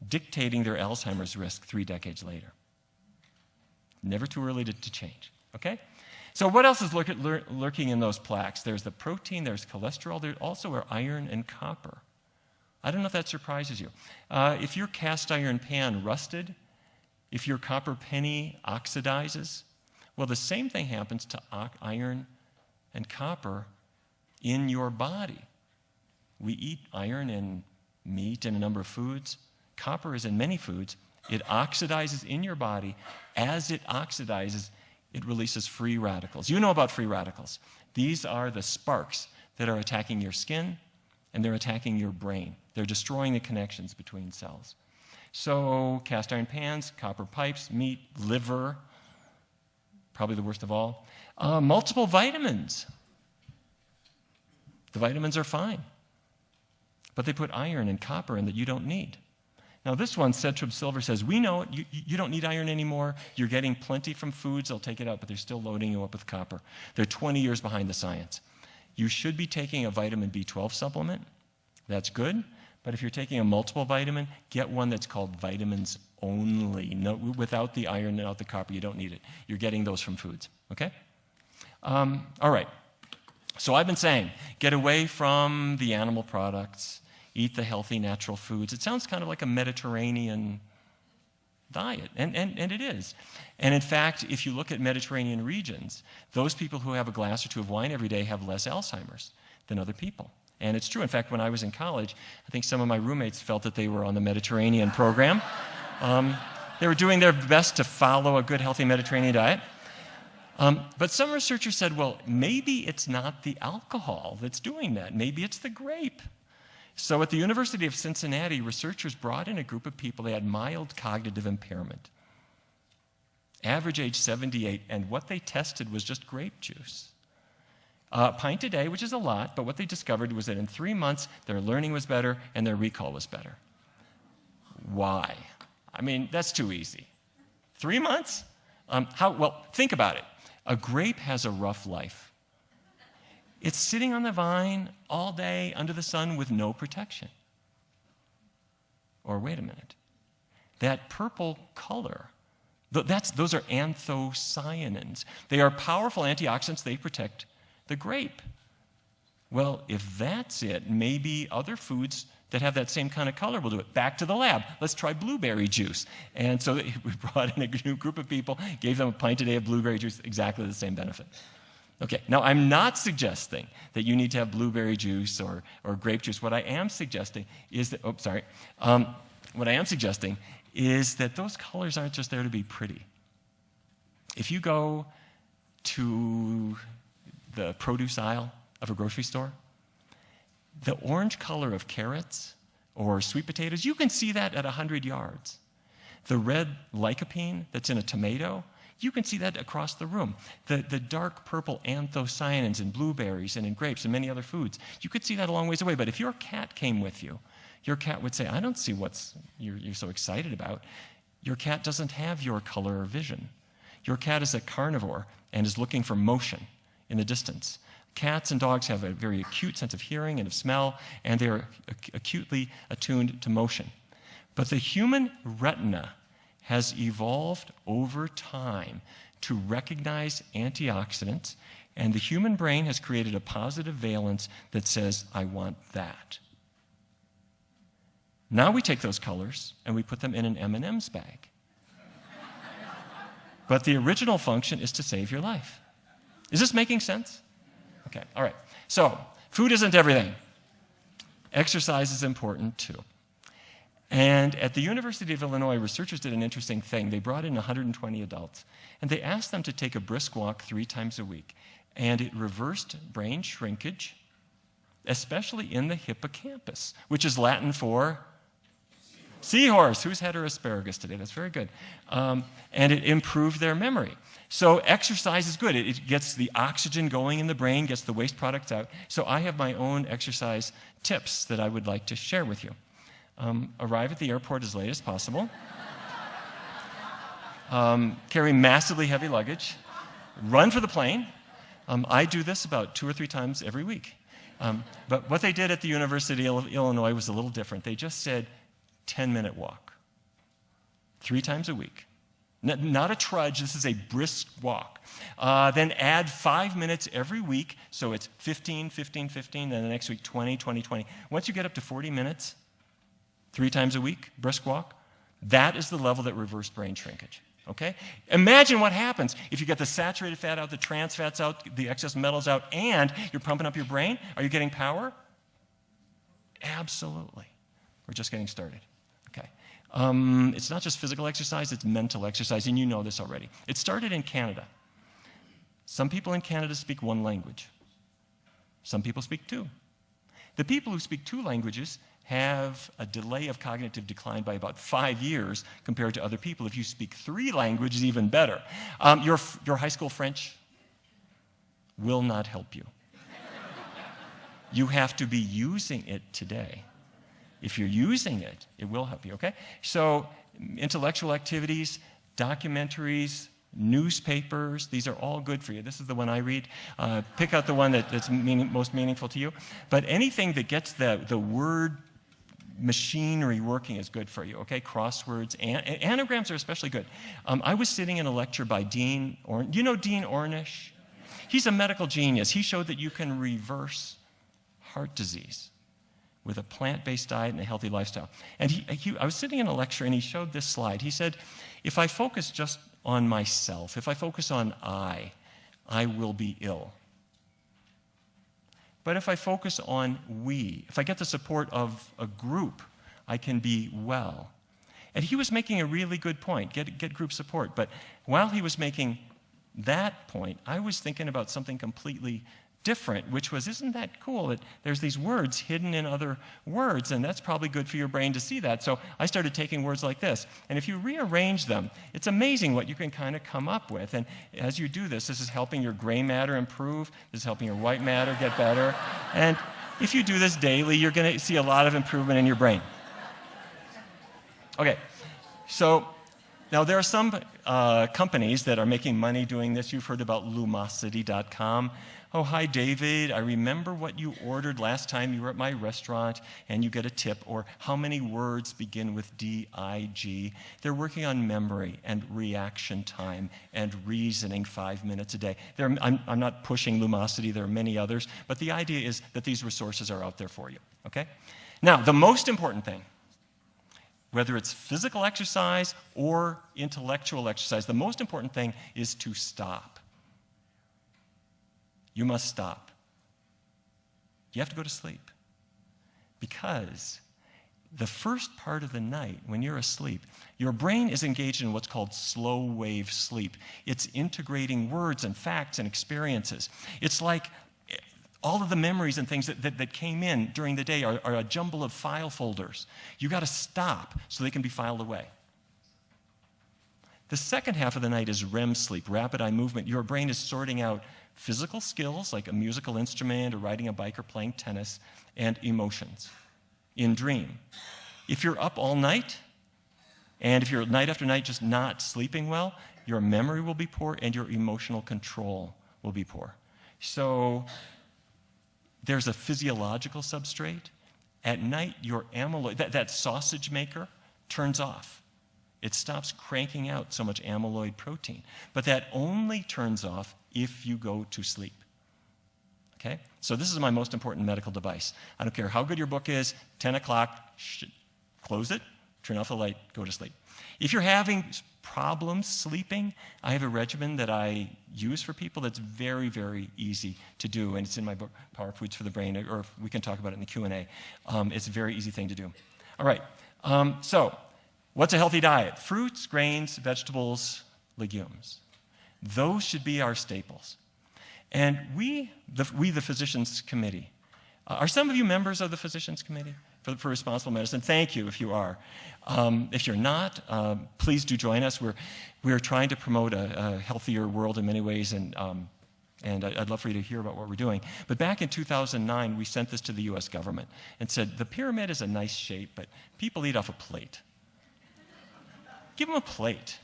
dictating their Alzheimer's risk 3 decades later. Never too early to change, okay? So what else is lurking in those plaques? There's the protein, there's cholesterol, there also are iron and copper. I don't know if that surprises you. If your cast iron pan rusted, if your copper penny oxidizes, well, the same thing happens to iron and copper in your body. We eat iron in meat and a number of foods. Copper is in many foods. It oxidizes in your body. As it oxidizes, it releases free radicals. You know about free radicals. These are the sparks that are attacking your skin, and they're attacking your brain. They're destroying the connections between cells. So cast iron pans, copper pipes, meat, liver, probably the worst of all. Multiple vitamins. The vitamins are fine, but they put iron and copper in that you don't need. Now this one, Cetrib Silver, says, we know you don't need iron anymore. You're getting plenty from foods. They'll take it out, but they're still loading you up with copper. They're 20 years behind the science. You should be taking a vitamin B12 supplement. That's good. But if you're taking a multiple vitamin, get one that's called vitamins only. No, without the iron and without the copper, you don't need it. You're getting those from foods, okay? All right. So I've been saying, get away from the animal products, eat the healthy natural foods. It sounds kind of like a Mediterranean diet, and it is. And in fact, if you look at Mediterranean regions, those people who have a glass or two of wine every day have less Alzheimer's than other people. And it's true. In fact, when I was in college, I think some of my roommates felt that they were on the Mediterranean program. They were doing their best to follow a good, healthy Mediterranean diet. But some researchers said, well, maybe it's not the alcohol that's doing that. Maybe it's the grape. So at the University of Cincinnati, researchers brought in a group of people. They had mild cognitive impairment, average age 78, and what they tested was just grape juice. A pint a day, which is a lot, but what they discovered was that in 3 months, their learning was better and their recall was better. Why? I mean, that's too easy. 3 months? Well, think about it. A grape has a rough life. It's sitting on the vine all day under the sun with no protection. Or wait a minute. That purple color, those are anthocyanins. They are powerful antioxidants. They protect the grape. Well, if that's it, maybe other foods that have that same kind of color will do it. Back to the lab. Let's try blueberry juice. And so we brought in a new group of people, gave them a pint a day of blueberry juice, exactly the same benefit. Okay, now I'm not suggesting that you need to have blueberry juice or grape juice. What I am suggesting is that, what I am suggesting is that those colors aren't just there to be pretty. If you go to the produce aisle of a grocery store, the orange color of carrots or sweet potatoes, you can see that at 100 yards. The red lycopene that's in a tomato, you can see that across the room. The dark purple anthocyanins in blueberries and in grapes and many other foods, you could see that a long ways away. But if your cat came with you, your cat would say, I don't see what you're so excited about. Your cat doesn't have your color or vision. Your cat is a carnivore and is looking for motion in the distance. Cats and dogs have a very acute sense of hearing and of smell, and they are acutely attuned to motion. But the human retina has evolved over time to recognize antioxidants, and the human brain has created a positive valence that says, I want that. Now we take those colors and we put them in an M&M's bag. But the original function is to save your life. Is this making sense? Okay, all right. So, food isn't everything. Exercise is important too. And at the University of Illinois, researchers did an interesting thing. They brought in 120 adults, and they asked them to take a brisk walk 3 times a week. And it reversed brain shrinkage, especially in the hippocampus, which is Latin for seahorse. Who's had her asparagus today? That's very good. And it improved their memory. So exercise is good. It gets the oxygen going in the brain, gets the waste products out. So I have my own exercise tips that I would like to share with you. Arrive at the airport as late as possible. Carry massively heavy luggage. Run for the plane. I do this about 2 or 3 times every week. But what they did at the University of Illinois was a little different. They just said 10-minute walk. 3 times a week. Not a trudge, this is a brisk walk. Then add 5 minutes every week, so it's 15, 15, 15, then the next week 20, 20, 20. Once you get up to 40 minutes, 3 times a week, brisk walk, that is the level that reversed brain shrinkage, okay? Imagine what happens if you get the saturated fat out, the trans fats out, the excess metals out, and you're pumping up your brain. Are you getting power? Absolutely. We're just getting started, okay? It's not just physical exercise, it's mental exercise, and you know this already. It started in Canada. Some people in Canada speak 1 language. Some people speak 2. The people who speak 2 languages have a delay of cognitive decline by about 5 years compared to other people. If you speak 3 languages, even better. Your high school French will not help you. You have to be using it today. If you're using it, it will help you, okay? So intellectual activities, documentaries, newspapers, these are all good for you. This is the one I read. Pick out the one that's most meaningful to you. But anything that gets the word machinery working is good for you, okay? Crosswords, anagrams are especially good. I was sitting in a lecture by Dean Ornish. You know Dean Ornish? He's a medical genius. He showed that you can reverse heart disease with a plant-based diet and a healthy lifestyle. And I was sitting in a lecture, and he showed this slide. He said, if I focus just on myself, if I focus on I will be ill. But if I focus on we, if I get the support of a group, I can be well. And he was making a really good point, get group support. But while he was making that point, I was thinking about something completely different, which was, isn't that cool that there's these words hidden in other words, and that's probably good for your brain to see that. So I started taking words like this, and if you rearrange them, it's amazing what you can kind of come up with. And as you do this is helping your gray matter improve, this is helping your white matter get better, and if you do this daily, you're going to see a lot of improvement in your brain. Okay, so now there are some companies that are making money doing this. You've heard about Lumosity.com. Oh, hi, David. I remember what you ordered last time you were at my restaurant, and you get a tip. Or how many words begin with D-I-G? They're working on memory and reaction time and reasoning 5 minutes a day. I'm not pushing Lumosity. There are many others. But the idea is that these resources are out there for you. Okay? Now, the most important thing, whether it's physical exercise or intellectual exercise, the most important thing is to stop. You must stop. You have to go to sleep. Because the first part of the night, when you're asleep, your brain is engaged in what's called slow wave sleep. It's integrating words and facts and experiences. It's like all of the memories and things that came in during the day are a jumble of file folders. You got to stop so they can be filed away. The second half of the night is REM sleep, rapid eye movement. Your brain is sorting out physical skills like a musical instrument or riding a bike or playing tennis, and emotions in dream. If you're up all night, and if you're night after night just not sleeping well, your memory will be poor and your emotional control will be poor. So there's a physiological substrate. At night, your amyloid, that sausage maker, turns off. It stops cranking out so much amyloid protein. But that only turns off if you go to sleep. Okay? So this is my most important medical device. I don't care how good your book is, 10 o'clock, close it, turn off the light, go to sleep. If you're having problems sleeping, I have a regimen that I use for people that's very, very easy to do, and it's in my book, Power Foods for the Brain, or we can talk about it in the Q&A. It's a very easy thing to do. All right, so what's a healthy diet? Fruits, grains, vegetables, legumes. Those should be our staples. And we, the Physicians Committee, are some of you members of the Physicians Committee for Responsible Medicine? Thank you if you are. If you're not, please do join us. We're trying to promote a healthier world in many ways, and I'd love for you to hear about what we're doing. But back in 2009, we sent this to the U.S. government and said, the pyramid is a nice shape, but people eat off a plate. Give them a plate.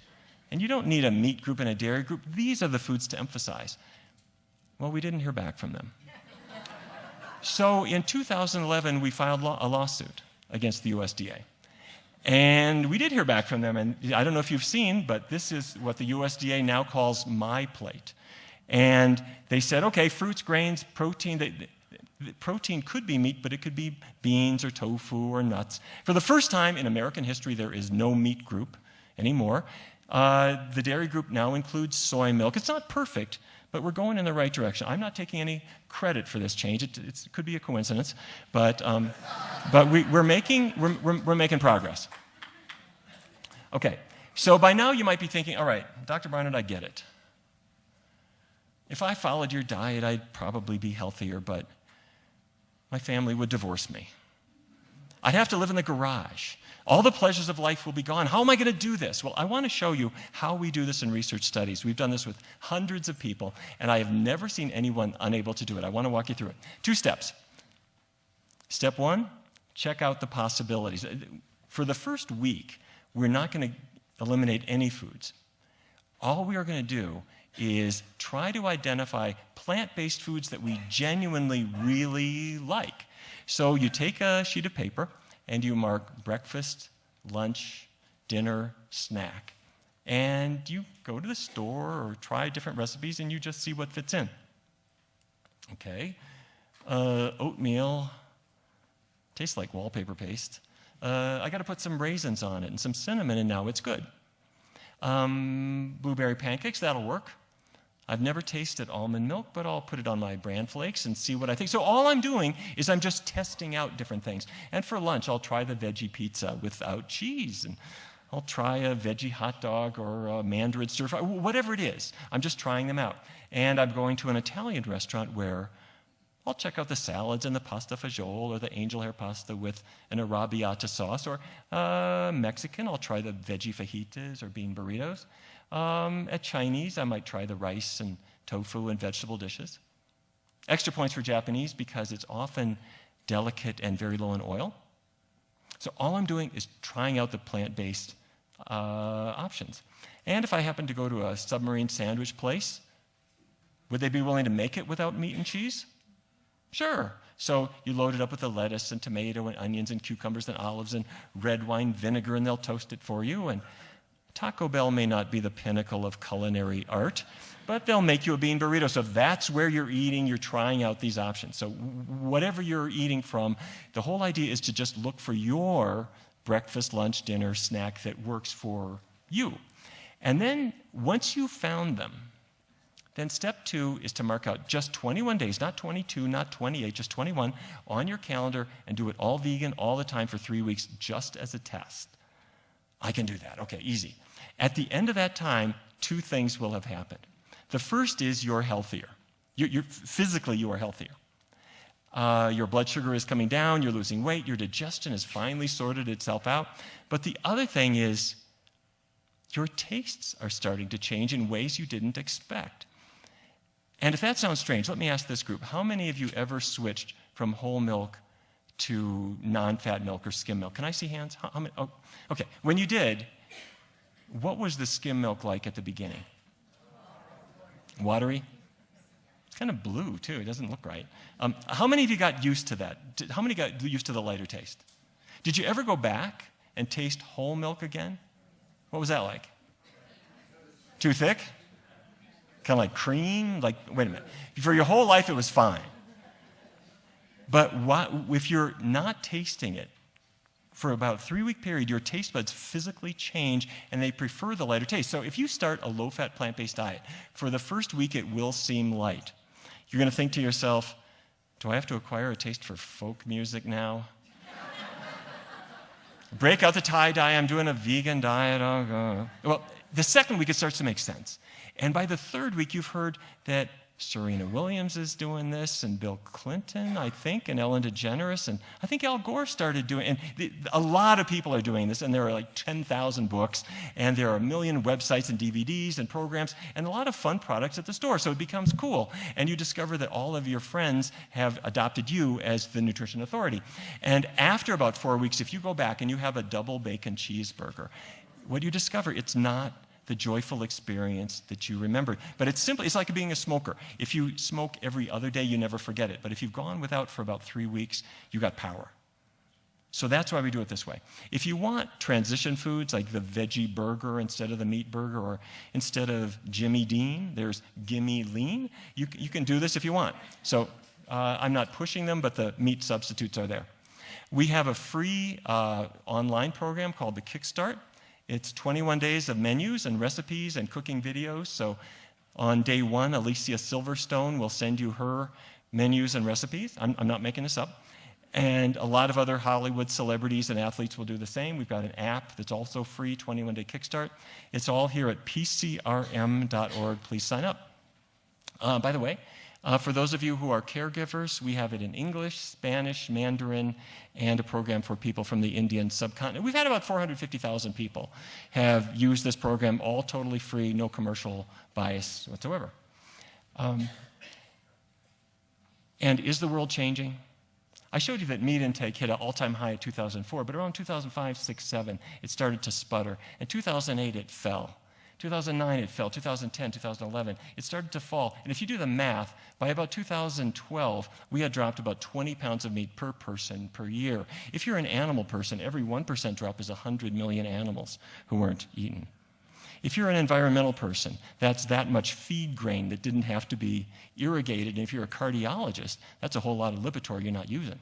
And you don't need a meat group and a dairy group. These are the foods to emphasize. Well, we didn't hear back from them. So in 2011, we filed a lawsuit against the USDA. And we did hear back from them. And I don't know if you've seen, but this is what the USDA now calls My Plate. And they said, okay, fruits, grains, protein. Protein could be meat, but it could be beans or tofu or nuts. For the first time in American history, there is no meat group anymore. The dairy group now includes soy milk. It's not perfect, but we're going in the right direction. I'm not taking any credit for this change. It could be a coincidence, but we're making progress. Okay, so by now you might be thinking, all right, Dr. Barnard, I get it. If I followed your diet, I'd probably be healthier, but my family would divorce me. I'd have to live in the garage. All the pleasures of life will be gone. How am I going to do this? Well, I want to show you how we do this in research studies. We've done this with hundreds of people, and I have never seen anyone unable to do it. I want to walk you through it. 2 steps. Step 1, check out the possibilities. For the first week, we're not going to eliminate any foods. All we are going to do is try to identify plant-based foods that we genuinely really like. So you take a sheet of paper, and you mark breakfast, lunch, dinner, snack. And you go to the store or try different recipes, and you just see what fits in. Okay. Oatmeal. Tastes like wallpaper paste. I got to put some raisins on it and some cinnamon, and now it's good. Blueberry pancakes, that'll work. I've never tasted almond milk, but I'll put it on my bran flakes and see what I think. So all I'm doing is I'm just testing out different things. And for lunch, I'll try the veggie pizza without cheese, and I'll try a veggie hot dog or a mandarin stir fry, whatever it is. I'm just trying them out. And I'm going to an Italian restaurant where I'll check out the salads and the pasta fagioli or the angel hair pasta with an arrabbiata sauce. Or Mexican, I'll try the veggie fajitas or bean burritos. At Chinese, I might try the rice and tofu and vegetable dishes. Extra points for Japanese because it's often delicate and very low in oil. So all I'm doing is trying out the plant-based options. And if I happen to go to a submarine sandwich place, would they be willing to make it without meat and cheese? Sure. So you load it up with the lettuce and tomato and onions and cucumbers and olives and red wine vinegar, and they'll toast it for you. And Taco Bell may not be the pinnacle of culinary art, but they'll make you a bean burrito. So if that's where you're eating, you're trying out these options. So whatever you're eating from, the whole idea is to just look for your breakfast, lunch, dinner, snack that works for you. And then once you've found them, then step 2 is to mark out just 21 days, not 22, not 28, just 21 on your calendar and do it all vegan all the time for 3 weeks just as a test. I can do that. Okay, easy. At the end of that time, 2 things will have happened. The first is you're healthier. Physically, you are healthier. Your blood sugar is coming down, you're losing weight, your digestion has finally sorted itself out. But the other thing is your tastes are starting to change in ways you didn't expect. And if that sounds strange, let me ask this group. How many of you ever switched from whole milk to non-fat milk or skim milk? Can I see hands? How many? Oh, okay. When you did, what was the skim milk like at the beginning? Watery? It's kind of blue, too. It doesn't look right. How many of you got used to that? How many got used to the lighter taste? Did you ever go back and taste whole milk again? What was that like? Too thick? Kind of like cream? Like, wait a minute. For your whole life, it was fine. But if you're not tasting it, for about a 3-week period, your taste buds physically change, and they prefer the lighter taste. So if you start a low-fat, plant-based diet, for the first week, it will seem light. You're going to think to yourself, do I have to acquire a taste for folk music now? Break out the tie-dye, I'm doing a vegan diet. Well, the second week, it starts to make sense. And by the 3rd week, you've heard that Serena Williams is doing this, and Bill Clinton, I think, and Ellen DeGeneres, and I think Al Gore started doing it. And a lot of people are doing this, and there are like 10,000 books, and there are a million websites and DVDs and programs, and a lot of fun products at the store, so it becomes cool. And you discover that all of your friends have adopted you as the nutrition authority. And after about 4 weeks, if you go back and you have a double bacon cheeseburger, what you discover, it's not the joyful experience that you remembered. But it's like being a smoker. If you smoke every other day, you never forget it. But if you've gone without for about 3 weeks, you got power. So that's why we do it this way. If you want transition foods like the veggie burger instead of the meat burger, or instead of Jimmy Dean, there's Gimme Lean, you can do this if you want. So I'm not pushing them, but the meat substitutes are there. We have a free online program called the Kickstart. It's 21 days of menus and recipes and cooking videos. So on day 1, Alicia Silverstone will send you her menus and recipes. I'm not making this up. And a lot of other Hollywood celebrities and athletes will do the same. We've got an app that's also free, 21-day Kickstart. It's all here at pcrm.org. Please sign up. By the way, for those of you who are caregivers, we have it in English, Spanish, Mandarin, and a program for people from the Indian subcontinent. We've had about 450,000 people have used this program, all totally free, no commercial bias whatsoever. And is the world changing? I showed you that meat intake hit an all-time high in 2004, but around 2005, 6, 7, it started to sputter. In 2008, it fell. 2009, it fell. 2010, 2011, it started to fall. And if you do the math, by about 2012, we had dropped about 20 pounds of meat per person per year. If you're an animal person, every 1% drop is 100 million animals who weren't eaten. If you're an environmental person, that's that much feed grain that didn't have to be irrigated. And if you're a cardiologist, that's a whole lot of Lipitor you're not using.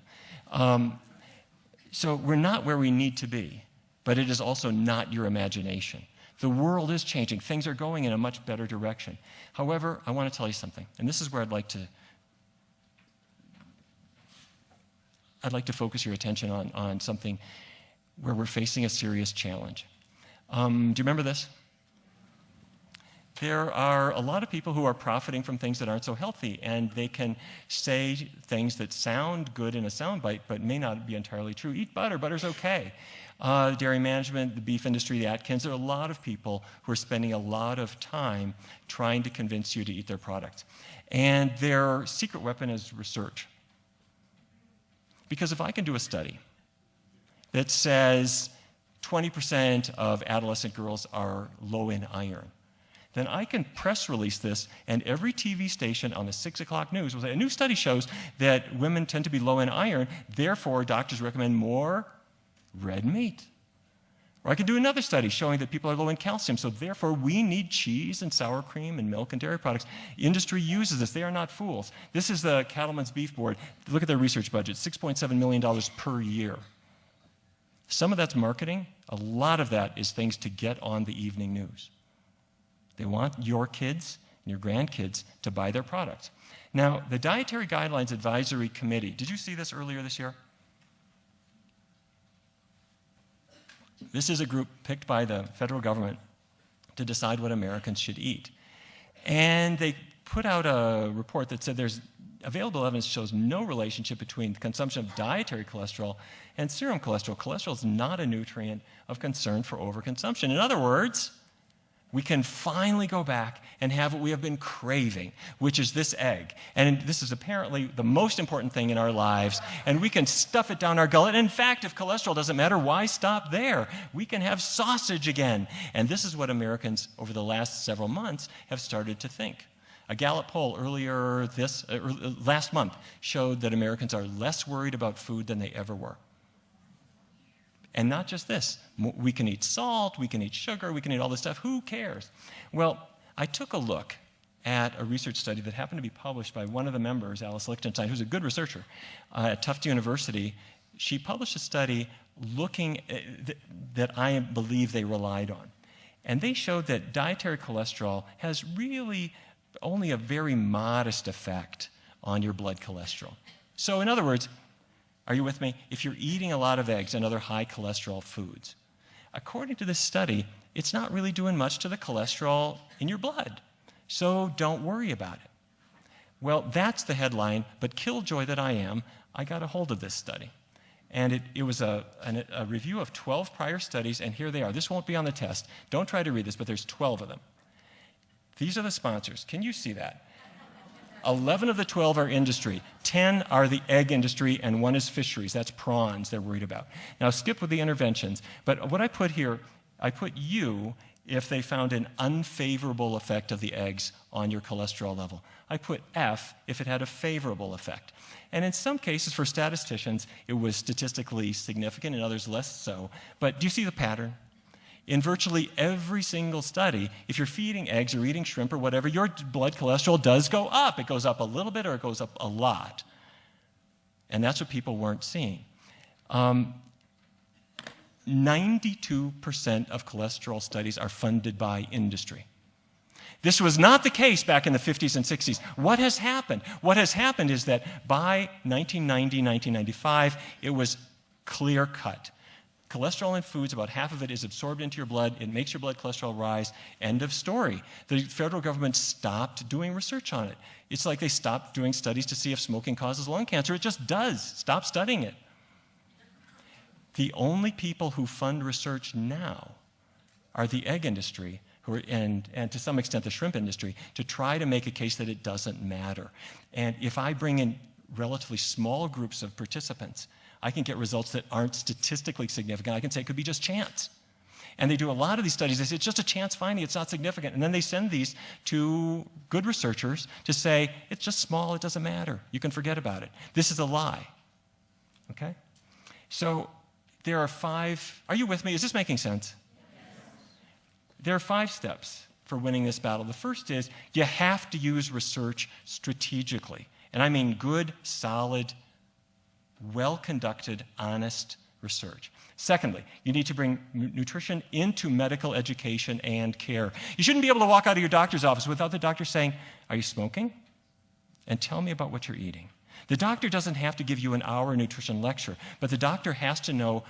So we're not where we need to be, but it is also not your imagination. The world is changing. Things are going in a much better direction. However, I want to tell you something, and this is where I'd like to focus your attention on something where we're facing a serious challenge. Do you remember this? There are a lot of people who are profiting from things that aren't so healthy, and they can say things that sound good in a soundbite, but may not be entirely true. Eat butter, butter's okay. Dairy management, the beef industry, the Atkins, there are a lot of people who are spending a lot of time trying to convince you to eat their product. And their secret weapon is research. Because if I can do a study that says 20% of adolescent girls are low in iron, then I can press release this, and every TV station on the 6 o'clock news will say, a new study shows that women tend to be low in iron, therefore doctors recommend more red meat. Or I could do another study showing that people are low in calcium, so therefore we need cheese and sour cream and milk and dairy products. Industry uses this. They are not fools. This is the Cattlemen's Beef Board. Look at their research budget, $6.7 million per year. Some of that's marketing. A lot of that is things to get on the evening news. They want your kids and your grandkids to buy their products. Now, the Dietary Guidelines Advisory Committee, did you see this earlier this year? This is a group picked by the federal government to decide what Americans should eat. And they put out a report that said there's available evidence shows no relationship between the consumption of dietary cholesterol and serum cholesterol. Cholesterol is not a nutrient of concern for overconsumption. In other words, we can finally go back and have what we have been craving, which is this egg. And this is apparently the most important thing in our lives, and we can stuff it down our gullet. In fact, if cholesterol doesn't matter, why stop there? We can have sausage again. And this is what Americans over the last several months have started to think. A Gallup poll last month showed that Americans are less worried about food than they ever were. And not just this. We can eat salt, we can eat sugar, we can eat all this stuff. Who cares? Well, I took a look at a research study that happened to be published by one of the members, Alice Lichtenstein, who's a good researcher at Tufts University. She published a study looking that I believe they relied on. And they showed that dietary cholesterol has really only a very modest effect on your blood cholesterol. So in other words, are you with me? If you're eating a lot of eggs and other high cholesterol foods, according to this study, it's not really doing much to the cholesterol in your blood. So don't worry about it. Well, that's the headline, but killjoy that I am, I got a hold of this study. And it was a review of 12 prior studies, and here they are. This won't be on the test. Don't try to read this, but there's 12 of them. These are the sponsors. Can you see that? 11 of the 12 are industry. 10 are the egg industry, and 1 is fisheries. That's prawns they're worried about. Now, skip with the interventions. But what I put here, I put U if they found an unfavorable effect of the eggs on your cholesterol level. I put F if it had a favorable effect. And in some cases, for statisticians, it was statistically significant, in others less so. But do you see the pattern? In virtually every single study, if you're feeding eggs or eating shrimp or whatever, your blood cholesterol does go up. It goes up a little bit or it goes up a lot. And that's what people weren't seeing. 92% of cholesterol studies are funded by industry. This was not the case back in the 50s and 60s. What has happened? What has happened is that by 1990, 1995, it was clear-cut. Cholesterol in foods, about half of it is absorbed into your blood. It makes your blood cholesterol rise. End of story. The federal government stopped doing research on it. It's like they stopped doing studies to see if smoking causes lung cancer. It just does. Stop studying it. The only people who fund research now are the egg industry and to some extent the shrimp industry to try to make a case that it doesn't matter. And if I bring in relatively small groups of participants, I can get results that aren't statistically significant. I can say it could be just chance. And they do a lot of these studies. They say it's just a chance finding, it's not significant. And then they send these to good researchers to say, it's just small, it doesn't matter. You can forget about it. This is a lie. Okay? So there are 5, are you with me? Is this making sense? There are 5 steps for winning this battle. The first is you have to use research strategically. And I mean good, solid, well-conducted, honest research. Secondly, you need to bring nutrition into medical education and care. You shouldn't be able to walk out of your doctor's office without the doctor saying, "Are you smoking? And tell me about what you're eating." The doctor doesn't have to give you an hour nutrition lecture, but the doctor has to know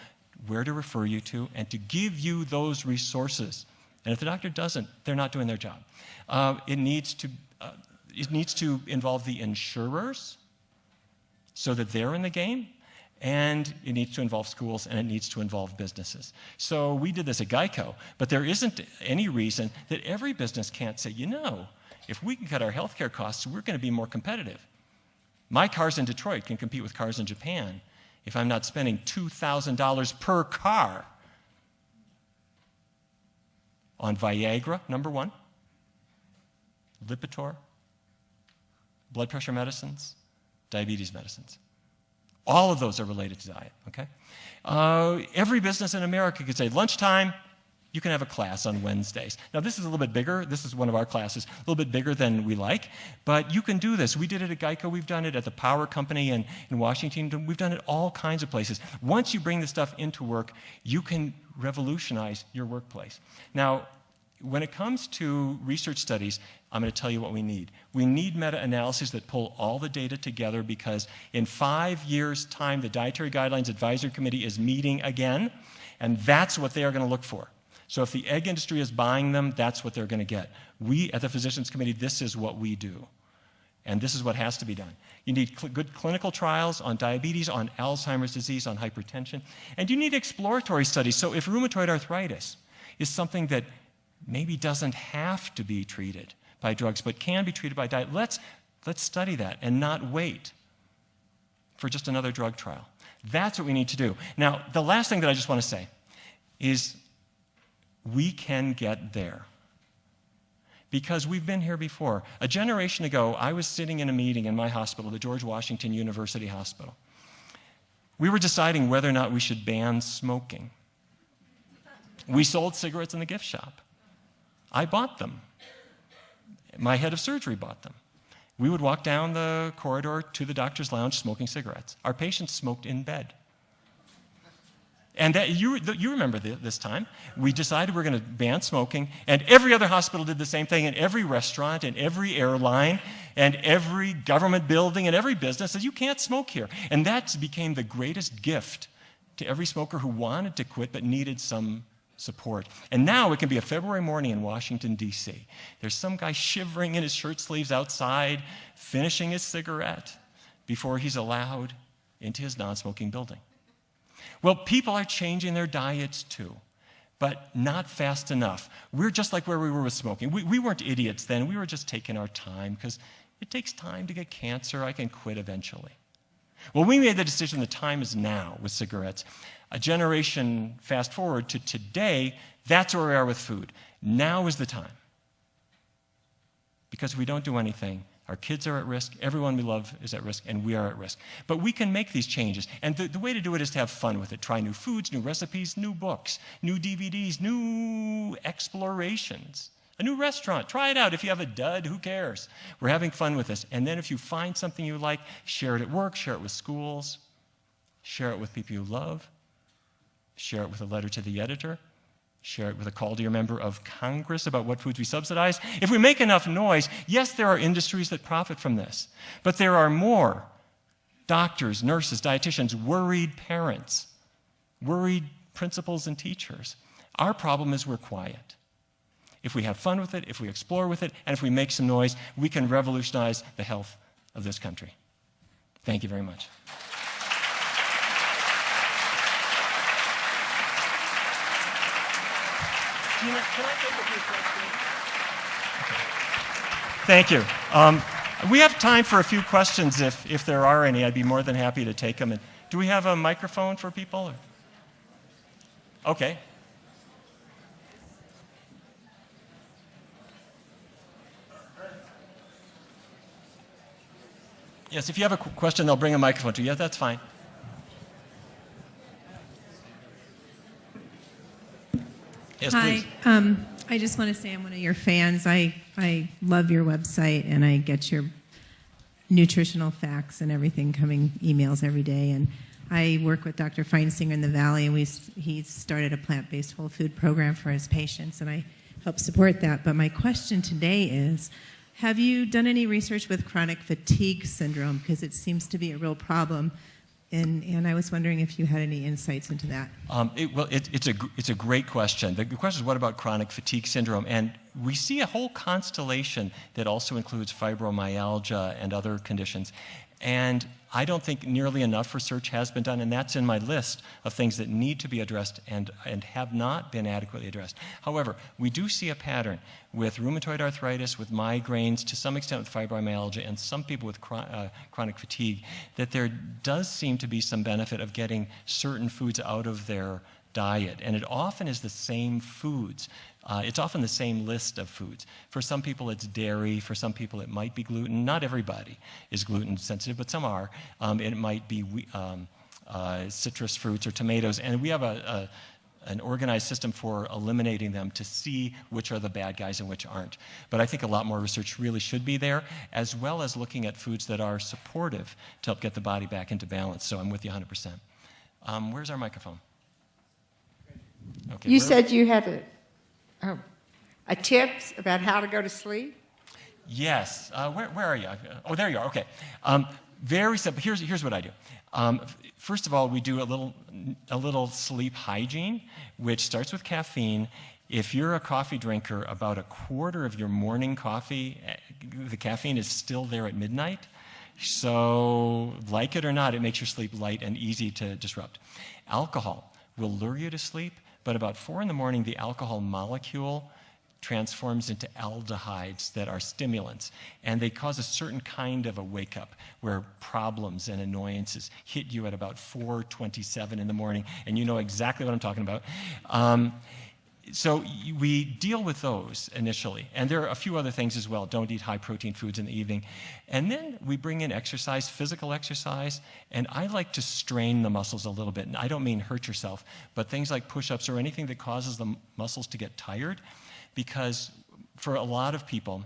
where to refer you to and to give you those resources. And if the doctor doesn't, they're not doing their job. It needs to involve the insurers so that they're in the game, and it needs to involve schools, and it needs to involve businesses. So we did this at Geico, but there isn't any reason that every business can't say, if we can cut our healthcare costs, we're going to be more competitive. My cars in Detroit can compete with cars in Japan if I'm not spending $2,000 per car on Viagra, number 1, Lipitor, blood pressure medicines, diabetes medicines. All of those are related to diet, okay? Every business in America could say, lunchtime, you can have a class on Wednesdays. Now, this is a little bit bigger. This is one of our classes, a little bit bigger than we like, but you can do this. We did it at Geico. We've done it at the Power Company in Washington. We've done it all kinds of places. Once you bring this stuff into work, you can revolutionize your workplace. Now, when it comes to research studies, I'm going to tell you what we need. We need meta-analyses that pull all the data together, because in 5 years' time, the Dietary Guidelines Advisory Committee is meeting again, and that's what they are going to look for. So if the egg industry is buying them, that's what they're going to get. We, at the Physicians Committee, this is what we do. And this is what has to be done. You need good clinical trials on diabetes, on Alzheimer's disease, on hypertension. And you need exploratory studies. So if rheumatoid arthritis is something that maybe doesn't have to be treated by drugs, but can be treated by diet, let's study that and not wait for just another drug trial. That's what we need to do. Now, the last thing that I just want to say is we can get there, because we've been here before. A generation ago, I was sitting in a meeting in my hospital, the George Washington University Hospital. We were deciding whether or not we should ban smoking. We sold cigarettes in the gift shop. I bought them. My head of surgery bought them. We would walk down the corridor to the doctor's lounge smoking cigarettes. Our patients smoked in bed. And you remember this time. We decided we're going to ban smoking, and every other hospital did the same thing, and every restaurant and every airline and every government building and every business said, you can't smoke here. And that became the greatest gift to every smoker who wanted to quit but needed some support. And now it can be a February morning in Washington, D.C. There's some guy shivering in his shirt sleeves outside, finishing his cigarette before he's allowed into his non-smoking building. Well, people are changing their diets too, but not fast enough. We're just like where we were with smoking. We weren't idiots then. We were just taking our time, because it takes time to get cancer. I can quit eventually. Well, we made the decision the time is now with cigarettes. A generation fast forward to today, that's where we are with food. Now is the time. Because if we don't do anything, our kids are at risk, everyone we love is at risk, and we are at risk. But we can make these changes. And the way to do it is to have fun with it. Try new foods, new recipes, new books, new DVDs, new explorations. A new restaurant, try it out. If you have a dud, who cares? We're having fun with this. And then if you find something you like, share it at work, share it with schools, share it with people you love, share it with a letter to the editor, share it with a call to your member of Congress about what foods we subsidize. If we make enough noise, yes, there are industries that profit from this, but there are more doctors, nurses, dietitians, worried parents, worried principals and teachers. Our problem is we're quiet. If we have fun with it, if we explore with it, and if we make some noise, we can revolutionize the health of this country. Thank you very much. Gina, can I take a few questions? Thank you. We have time for a few questions if there are any. I'd be more than happy to take them. And do we have a microphone for people? Okay. Yes, if you have a question, they'll bring a microphone to you. Yeah, that's fine. Yes, Hi. please. I just want to say I'm one of your fans. I love your website, and I get your nutritional facts and everything coming emails every day. And I work with Dr. Feinsinger in the Valley, and he started a plant-based whole food program for his patients, and I help support that. But my question today is, have you done any research with chronic fatigue syndrome? Because it seems to be a real problem. And I was wondering if you had any insights into that. It's a great question. The question is, what about chronic fatigue syndrome? And we see a whole constellation that also includes fibromyalgia and other conditions. And I don't think nearly enough research has been done, and that's in my list of things that need to be addressed and have not been adequately addressed. However, we do see a pattern with rheumatoid arthritis, with migraines, to some extent with fibromyalgia, and some people with chronic fatigue, that there does seem to be some benefit of getting certain foods out of their diet. And it often is the same foods. It's often the same list of foods. For some people, it's dairy. For some people, it might be gluten. Not everybody is gluten sensitive, but some are. It might be citrus fruits or tomatoes. And we have an organized system for eliminating them to see which are the bad guys and which aren't. But I think a lot more research really should be there, as well as looking at foods that are supportive to help get the body back into balance. So I'm with you 100%. Where's our microphone? Okay, you said you had a tips about how to go to sleep? Yes. Where are you? Oh, there you are. Okay. Very simple. Here's what I do. First of all, we do a little sleep hygiene, which starts with caffeine. If you're a coffee drinker, about a quarter of your morning coffee, the caffeine is still there at midnight. So, like it or not, it makes your sleep light and easy to disrupt. Alcohol will lure you to sleep, but about 4 in the morning, the alcohol molecule transforms into aldehydes that are stimulants, and they cause a certain kind of a wake-up where problems and annoyances hit you at about 4:27 in the morning, and you know exactly what I'm talking about. So we deal with those initially, and there are a few other things as well. Don't eat high-protein foods in the evening. And then we bring in exercise, physical exercise, and I like to strain the muscles a little bit. And I don't mean hurt yourself, but things like push-ups or anything that causes the muscles to get tired, because for a lot of people,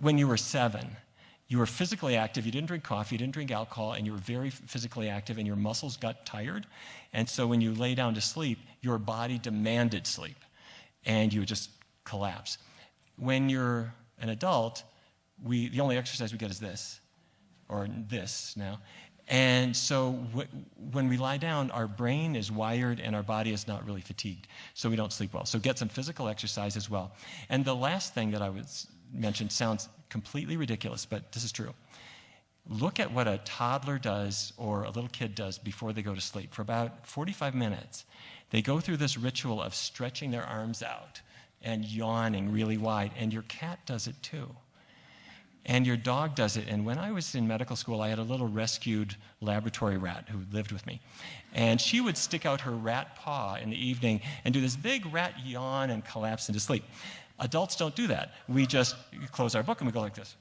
when you were 7, you were physically active, you didn't drink coffee, you didn't drink alcohol, and you were very physically active, and your muscles got tired. And so when you lay down to sleep, your body demanded sleep, and you would just collapse. When you're an adult, the only exercise we get is this, or this now. And so when we lie down, our brain is wired and our body is not really fatigued, so we don't sleep well. So get some physical exercise as well. And the last thing that I would mention sounds completely ridiculous, but this is true. Look at what a toddler does or a little kid does before they go to sleep. For about 45 minutes, they go through this ritual of stretching their arms out and yawning really wide, and your cat does it too. And your dog does it. And when I was in medical school, I had a little rescued laboratory rat who lived with me. And she would stick out her rat paw in the evening and do this big rat yawn and collapse into sleep. Adults don't do that. We just close our book and we go like this.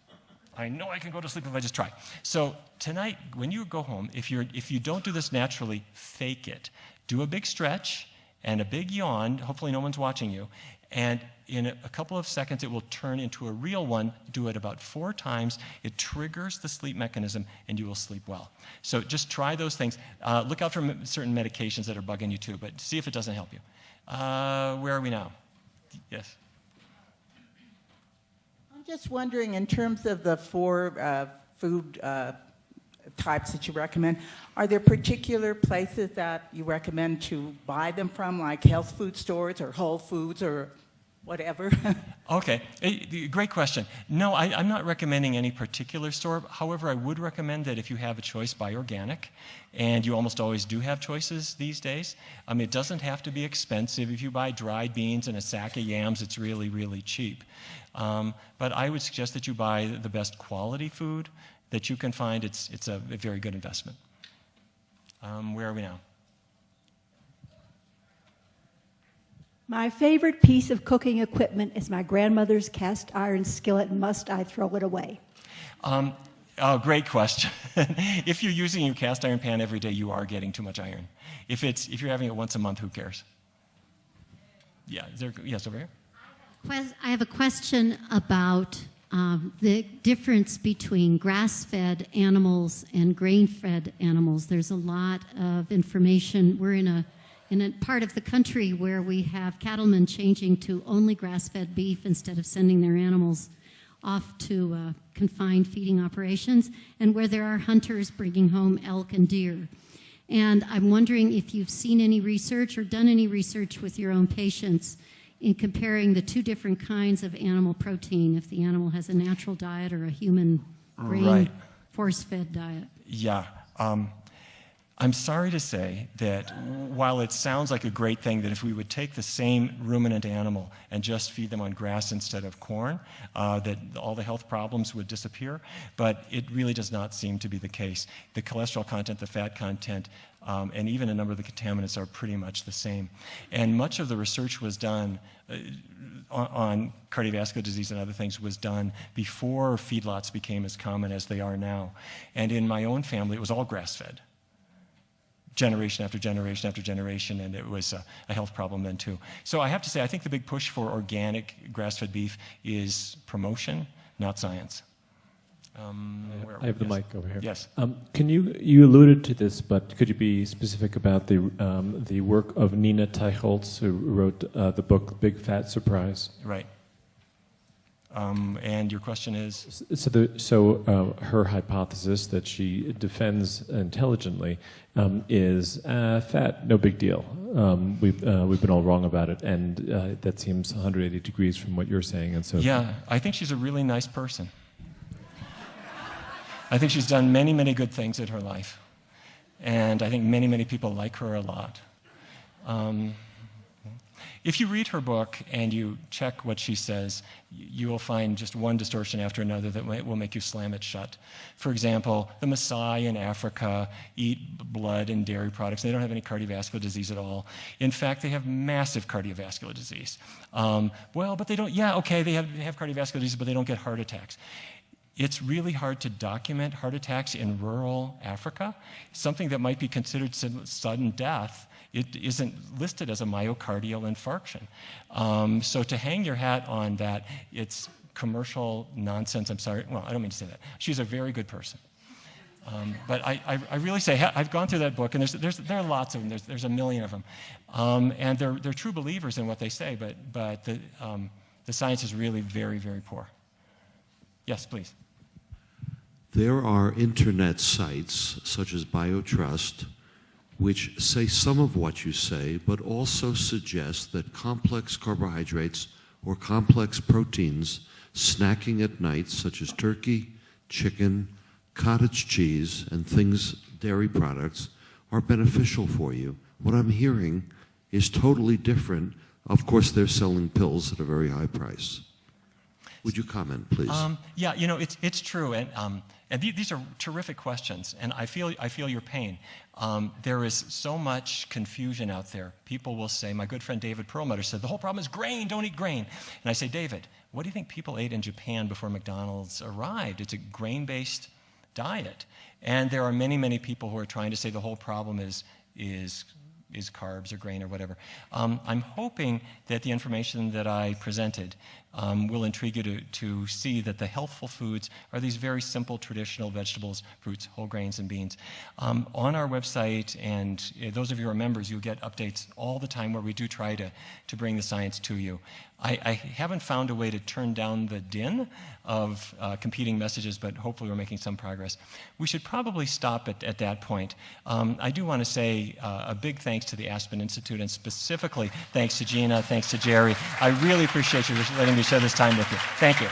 I know I can go to sleep if I just try. So tonight, when you go home, if you don't do this naturally, fake it. Do a big stretch and a big yawn. Hopefully no one's watching you. And in a couple of seconds, it will turn into a real one. Do it about 4 times. It triggers the sleep mechanism, and you will sleep well. So just try those things. Look out for certain medications that are bugging you too, but see if it doesn't help you. Where are we now? Yes? I'm just wondering, in terms of the 4 food types that you recommend, are there particular places that you recommend to buy them from, like health food stores or Whole Foods or whatever? Okay, great question. No, I'm not recommending any particular store. However, I would recommend that if you have a choice, buy organic. And you almost always do have choices these days. It doesn't have to be expensive. If you buy dried beans and a sack of yams, it's really, really cheap. But I would suggest that you buy the best quality food that you can find. It's a very good investment. Where are we now? My favorite piece of cooking equipment is my grandmother's cast iron skillet. Must I throw it away? Oh, great question. If you're using your cast iron pan every day, you are getting too much iron. If you're having it once a month, who cares? Yeah, yes, over here. I I have a question about the difference between grass-fed animals and grain-fed animals. There's a lot of information. We're in a part of the country where we have cattlemen changing to only grass-fed beef instead of sending their animals off to confined feeding operations, and where there are hunters bringing home elk and deer. And I'm wondering if you've seen any research or done any research with your own patients in comparing the two different kinds of animal protein, if the animal has a natural diet or a human grain force-fed diet. Yeah. I'm sorry to say that while it sounds like a great thing that if we would take the same ruminant animal and just feed them on grass instead of corn, that all the health problems would disappear, but it really does not seem to be the case. The cholesterol content, the fat content, and even a number of the contaminants are pretty much the same. And much of the research was done on cardiovascular disease and other things was done before feedlots became as common as they are now. And in my own family, it was all grass-fed. Generation after generation after generation, and it was a health problem then too. So I have to say, I think the big push for organic grass-fed beef is promotion, not science. I have the mic over here. Yes. Can you alluded to this, but could you be specific about the work of Nina Teicholz, who wrote the book Big Fat Surprise? Right. And your question is? So her hypothesis that she defends intelligently is fat, no big deal. We've been all wrong about it, and that seems 180 degrees from what you're saying. And so yeah, I think she's a really nice person. I think she's done many, many good things in her life, and I think many, many people like her a lot. If you read her book and you check what she says, you will find just one distortion after another that will make you slam it shut. For example, the Maasai in Africa eat blood and dairy products. They don't have any cardiovascular disease at all. In fact, they have massive cardiovascular disease. But they don't, they have cardiovascular disease, but they don't get heart attacks. It's really hard to document heart attacks in rural Africa. Something that might be considered sudden death, it isn't listed as a myocardial infarction. So to hang your hat on that, it's commercial nonsense. I'm sorry. Well, I don't mean to say that. She's a very good person. But I really say, I've gone through that book, and there are lots of them. There's a million of them. And they're true believers in what they say, but the science is really very, very poor. Yes, please. There are internet sites, such as BioTrust, which say some of what you say, but also suggest that complex carbohydrates or complex proteins snacking at night, such as turkey, chicken, cottage cheese, and dairy products, are beneficial for you. What I'm hearing is totally different. Of course, they're selling pills at a very high price. Would you comment, please? It's true, and these are terrific questions, and I feel your pain. There is so much confusion out there. People will say, my good friend David Perlmutter said, the whole problem is grain, don't eat grain. And I say, David, what do you think people ate in Japan before McDonald's arrived? It's a grain-based diet. And there are many, many people who are trying to say the whole problem is carbs or grain or whatever. I'm hoping that the information that I presented will intrigue you to see that the healthful foods are these very simple, traditional vegetables, fruits, whole grains, and beans. On our website, and those of you who are members, you'll get updates all the time where we do try to bring the science to you. I haven't found a way to turn down the din of competing messages, but hopefully we're making some progress. We should probably stop at that point. I do want to say a big thanks to the Aspen Institute, and specifically thanks to Gina, thanks to Jerry. I really appreciate you letting me share this time with you. Thank you.